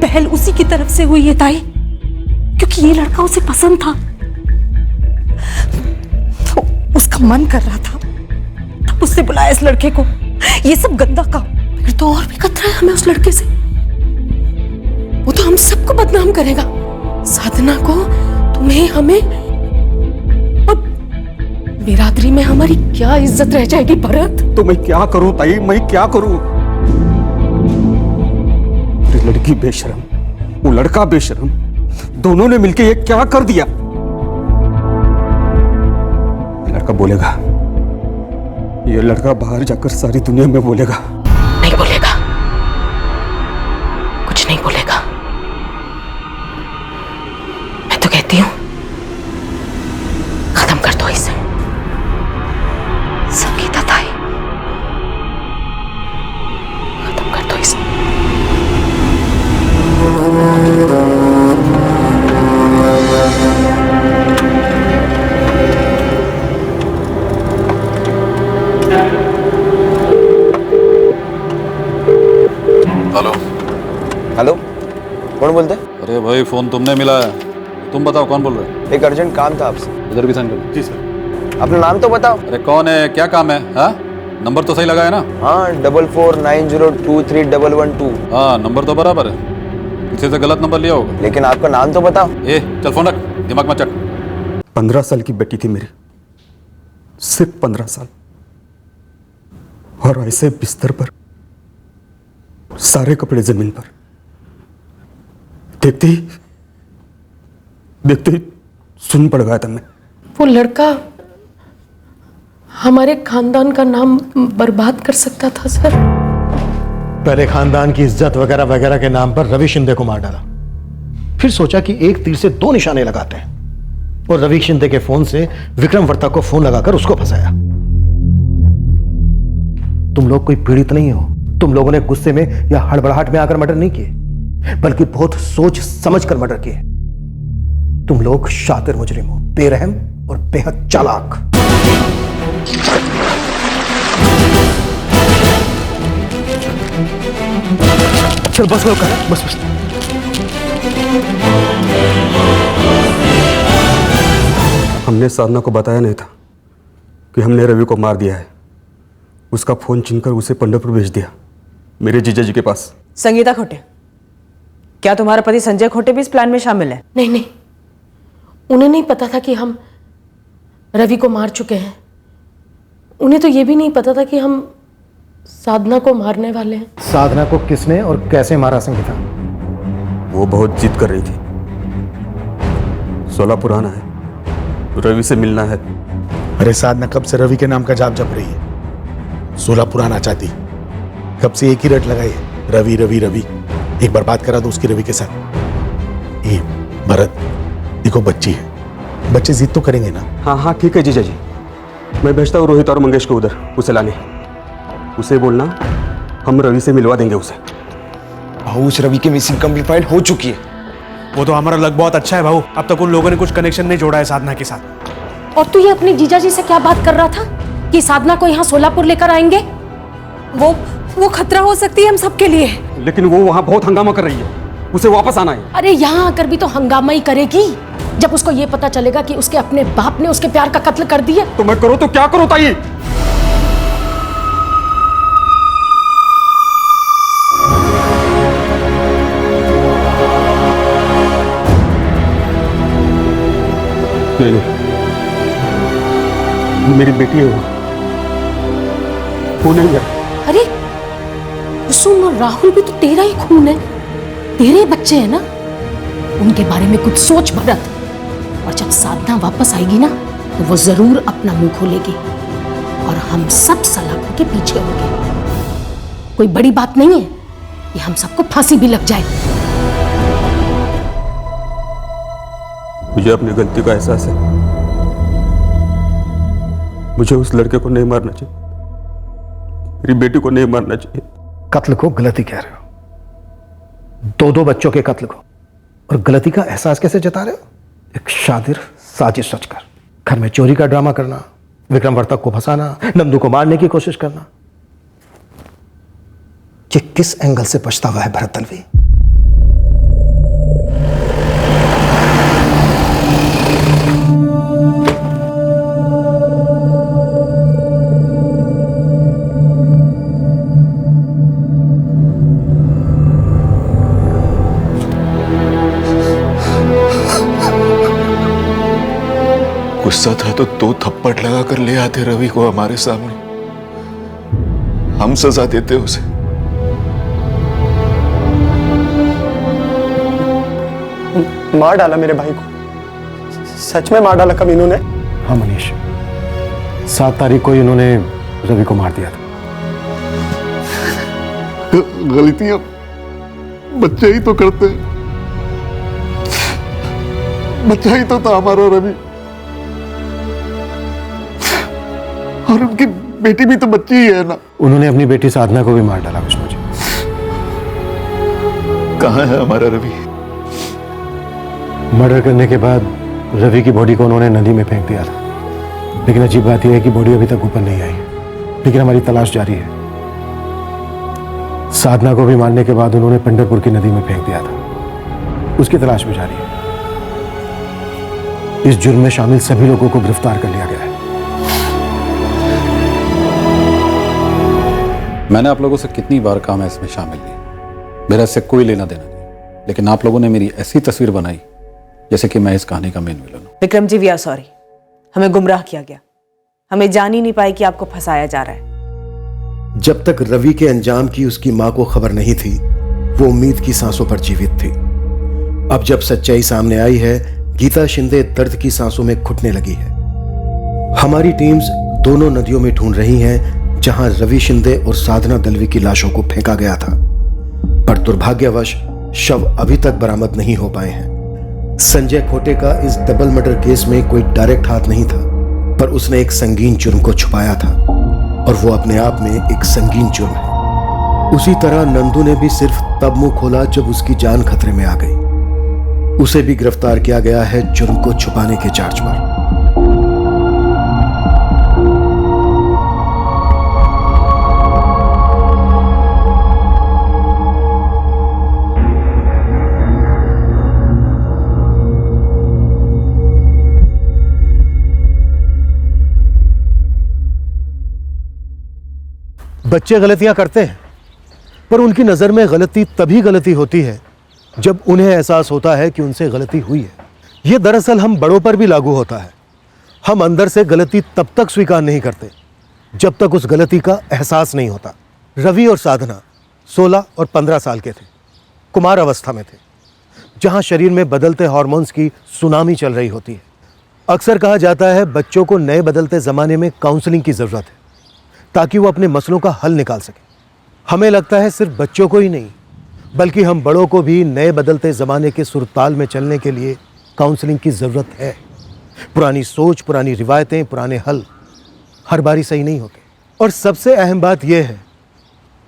पहल उसी की तरफ से हुई है ताई, क्योंकि ये लड़का उसे पसंद था, तो उसका मन कर रहा था, तब उसने बुलाया इस लड़के को। ये सब गंदा काम। फिर तो और भी खतरा है हमें उस लड़के से। वो तो हम सबको बदनाम करेगा, साधना को, तुम्हें, हमें, और बिरादरी में हमारी क्या इज्जत रह जाएगी भरत। तो मैं क्या करूं ताई, मैं क्या करूं? लड़की बेशरम, वो लड़का बेशरम, दोनों ने मिलके ये क्या कर दिया? लड़का बोलेगा, ये लड़का बाहर जाकर सारी दुनिया में बोलेगा। नहीं बोलेगा, कुछ नहीं बोलेगा। मैं तो कहती हूं खत्म कर दो इसे। संगीता ताई, खत्म कर दो इसे। हेलो हेलो, कौन बोलते? अरे भाई फोन तुमने मिला है, तुम बताओ कौन बोल रहे हो? एक अर्जेंट काम था आपसे। इधर भी साइन करो। जी सर। अपना नाम तो बताओ। अरे कौन है, क्या काम है? हाँ, नंबर तो सही लगा है ना? हाँ, 4490231112। हाँ, नंबर तो बराबर है, किसी से गलत नंबर लिया होगा। लेकिन आपका नाम तो बताओ। ए चल फोन रख, दिमाग मत चट। 15 साल की बेटी थी मेरी, सिर्फ 15 साल, और ऐसे बिस्तर पर, सारे कपड़े जमीन पर। देखते ही सुन पड़ गया था मैं। वो लड़का हमारे खानदान का नाम बर्बाद कर सकता था सर। पहले खानदान की इज्जत वगैरह वगैरह के नाम पर रवि शिंदे को मार डाला, फिर सोचा कि एक तीर से 2 निशाने लगाते हैं, और रवि शिंदे के फोन से विक्रम वर्ता को फोन लगाकर उसको फंसाया। तुम लोग कोई पीड़ित नहीं हो, तुम लोगों ने गुस्से में या हड़बड़ाहट में आकर मर्डर नहीं किए, बल्कि बहुत सोच समझ कर मर्डर किए। तुम लोग शातिर मुजरिम हो, बेरहम और बेहद चालाक। चल बस लो कर, बस। हमने साधना को बताया नहीं था कि हमने रवि को मार दिया है। उसका फोन छीनकर उसे पंढरपुर भेज दिया, मेरे जीजा जी के पास। संगीता खोटे, क्या तुम्हारा पति संजय खोटे भी इस प्लान में शामिल है? नहीं, उन्हें नहीं पता था कि हम रवि को मार चुके हैं। उन्हें तो ये भी नहीं पता था कि हम साधना को मारने वाले हैं। साधना को किसने और कैसे मारा संगीता? वो बहुत जिद कर रही थी, 16 पुराना है, रवि से मिलना है। अरे साधना कब से रवि के नाम का जाप जप रही है, 16 पुराना चाहती, कब से एक ही रट लगाई है। रवि रवि रवि, एक बार बात करा दो उसकी रवि के साथ। ये भरत, देखो बच्ची है, बच्चे जिद तो करेंगे ना। हाँ हाँ ठीक है जीजा जी, मैं भेजता हूँ रोहित और मंगेश को उधर उसे लाने। उसे बोलना हम रवि से मिलवा देंगे उसे। भाऊ उस रवि की मिसिंग कंप्लेंट फाइल हो चुकी है। वो तो हमारा लक बहुत अच्छा है भाऊ, अब तक उन लोगों ने कुछ कनेक्शन नहीं जोड़ा है साधना के साथ। और तू ये अपने जीजा जी से क्या बात कर रहा था कि साधना को यहाँ सोलापुर लेकर आएंगे? वो खतरा हो सकती है हम सबके लिए। लेकिन वो वहाँ बहुत हंगामा कर रही है, उसे वापस आना है। अरे यहाँ आकर भी तो हंगामा ही करेगी जब उसको ये पता चलेगा कि उसके अपने बाप ने उसके प्यार का कत्ल कर दिया। तो मैं करूँ तो क्या करूँ ताई? नहीं, मेरी बेटी है वो नहीं है। अरे कुसुम और राहुल भी तो तेरा ही खून है, तेरे बच्चे हैं ना, उनके बारे में कुछ सोच भरत। और जब साधना वापस आएगी ना तो वो जरूर अपना मुंह खोलेगी और हम सब सलाखों के पीछे होंगे। कोई बड़ी बात नहीं है कि हम सबको फांसी भी लग जाए। मुझे अपनी गलती का एहसास है, मुझे उस लड़के को नहीं मारना चाहिए, मेरी बेटी को नहीं मारना चाहिए। कत्ल को गलती कह रहे हो, दो बच्चों के कत्ल को, और गलती का एहसास कैसे जता रहे हो? एक शातिर साजिश रचकर घर में चोरी का ड्रामा करना, विक्रम वर्तक को फंसाना, नंदू को मारने की कोशिश करना। ये किस एंगल से पछतावा है भरत दलवी? गुस्सा था तो 2 थप्पड़ लगाकर ले आते रवि को हमारे सामने, हम सजा देते उसे। मार डाला मेरे भाई को, सच में मार डाला कब इन्होंने? हाँ मनीष, 7 तारीख को इन्होंने रवि को मार दिया था। गलतियां बच्चे ही तो करते हैं, बच्चा ही तो था हमारा रवि, और उनकी बेटी भी तो बच्ची ही है ना। उन्होंने अपनी बेटी साधना को भी मार डाला विष्णु जी। कहाँ है हमारा रवि? मर्डर करने के बाद रवि की बॉडी को उन्होंने नदी में फेंक दिया था, लेकिन अजीब बात यह है कि बॉडी अभी तक ऊपर नहीं आई, लेकिन हमारी तलाश जारी है। साधना को भी मारने के बाद उन्होंने पंढरपुर की नदी में फेंक दिया था, उसकी तलाश भी जारी है। इस जुर्म में शामिल सभी लोगों को गिरफ्तार कर लिया गया है। मैंने आप लोगों से कितनी बार कहा मैं इसमें शामिल नहीं, मेरा इससे कोई लेना देना नहीं, लेकिन आप लोगों ने मेरी ऐसी तस्वीर बनाई जैसे कि मैं इस कहानी का मेन विलन हूं। Vikram ji we are sorry, हमें गुमराह किया गया, हमें जान ही नहीं पाई कि आपको फंसाया जा रहा है। जब तक रवि के अंजाम की उसकी मां को खबर नहीं थी, वो उम्मीद की सांसों पर जीवित थी। अब जब सच्चाई सामने आई है, गीता शिंदे दर्द की सांसों में घुटने लगी है। हमारी टीम्स दोनों नदियों में ढूंढ रही हैं जहां रवि शिंदे और साधना दलवी की लाशों को फेंका गया था, पर दुर्भाग्यवश शव अभी तक बरामद नहीं हो पाए हैं। संजय खोटे का इस डबल मर्डर केस में कोई डायरेक्ट हाथ नहीं था, पर उसने एक संगीन जुर्म को छुपाया था, और वो अपने आप में एक संगीन जुर्म है। उसी तरह नंदू ने भी सिर्फ तब मुंह खोला जब उसकी जान खतरे में आ गई। उसे भी गिरफ्तार किया गया है जुर्म को छुपाने के चार्ज पर। बच्चे गलतियां करते हैं, पर उनकी नज़र में गलती तभी गलती होती है जब उन्हें एहसास होता है कि उनसे गलती हुई है। यह दरअसल हम बड़ों पर भी लागू होता है। हम अंदर से गलती तब तक स्वीकार नहीं करते जब तक उस गलती का एहसास नहीं होता। रवि और साधना 16 और 15 साल के थे, कुमार अवस्था में थे, जहां शरीर में बदलते हार्मोन्स की सुनामी चल रही होती है। अक्सर कहा जाता है बच्चों को नए बदलते ज़माने में काउंसलिंग की ज़रूरत है ताकि वो अपने मसलों का हल निकाल सके। हमें लगता है सिर्फ बच्चों को ही नहीं, बल्कि हम बड़ों को भी नए बदलते जमाने के सुरताल में चलने के लिए काउंसलिंग की जरूरत है। पुरानी सोच, पुरानी रिवायतें, पुराने हल हर बारी सही नहीं होते। और सबसे अहम बात यह है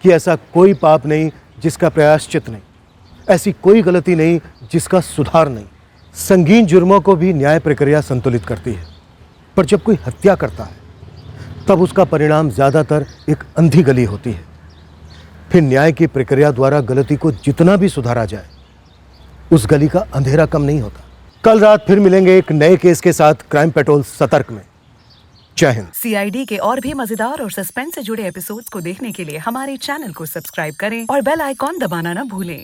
कि ऐसा कोई पाप नहीं जिसका प्रायश्चित नहीं, ऐसी कोई गलती नहीं जिसका सुधार नहीं। संगीन जुर्मों को भी न्याय प्रक्रिया संतुलित करती है, पर जब कोई हत्या करता है तब उसका परिणाम ज्यादातर एक अंधी गली होती है। फिर न्याय की प्रक्रिया द्वारा गलती को जितना भी सुधारा जाए, उस गली का अंधेरा कम नहीं होता। कल रात फिर मिलेंगे एक नए केस के साथ क्राइम पेट्रोल सतर्क में। जय हिंद। CID के और भी मजेदार और सस्पेंस से जुड़े एपिसोड्स को देखने के लिए हमारे चैनल को सब्सक्राइब करें और बेल आइकॉन दबाना ना भूलें।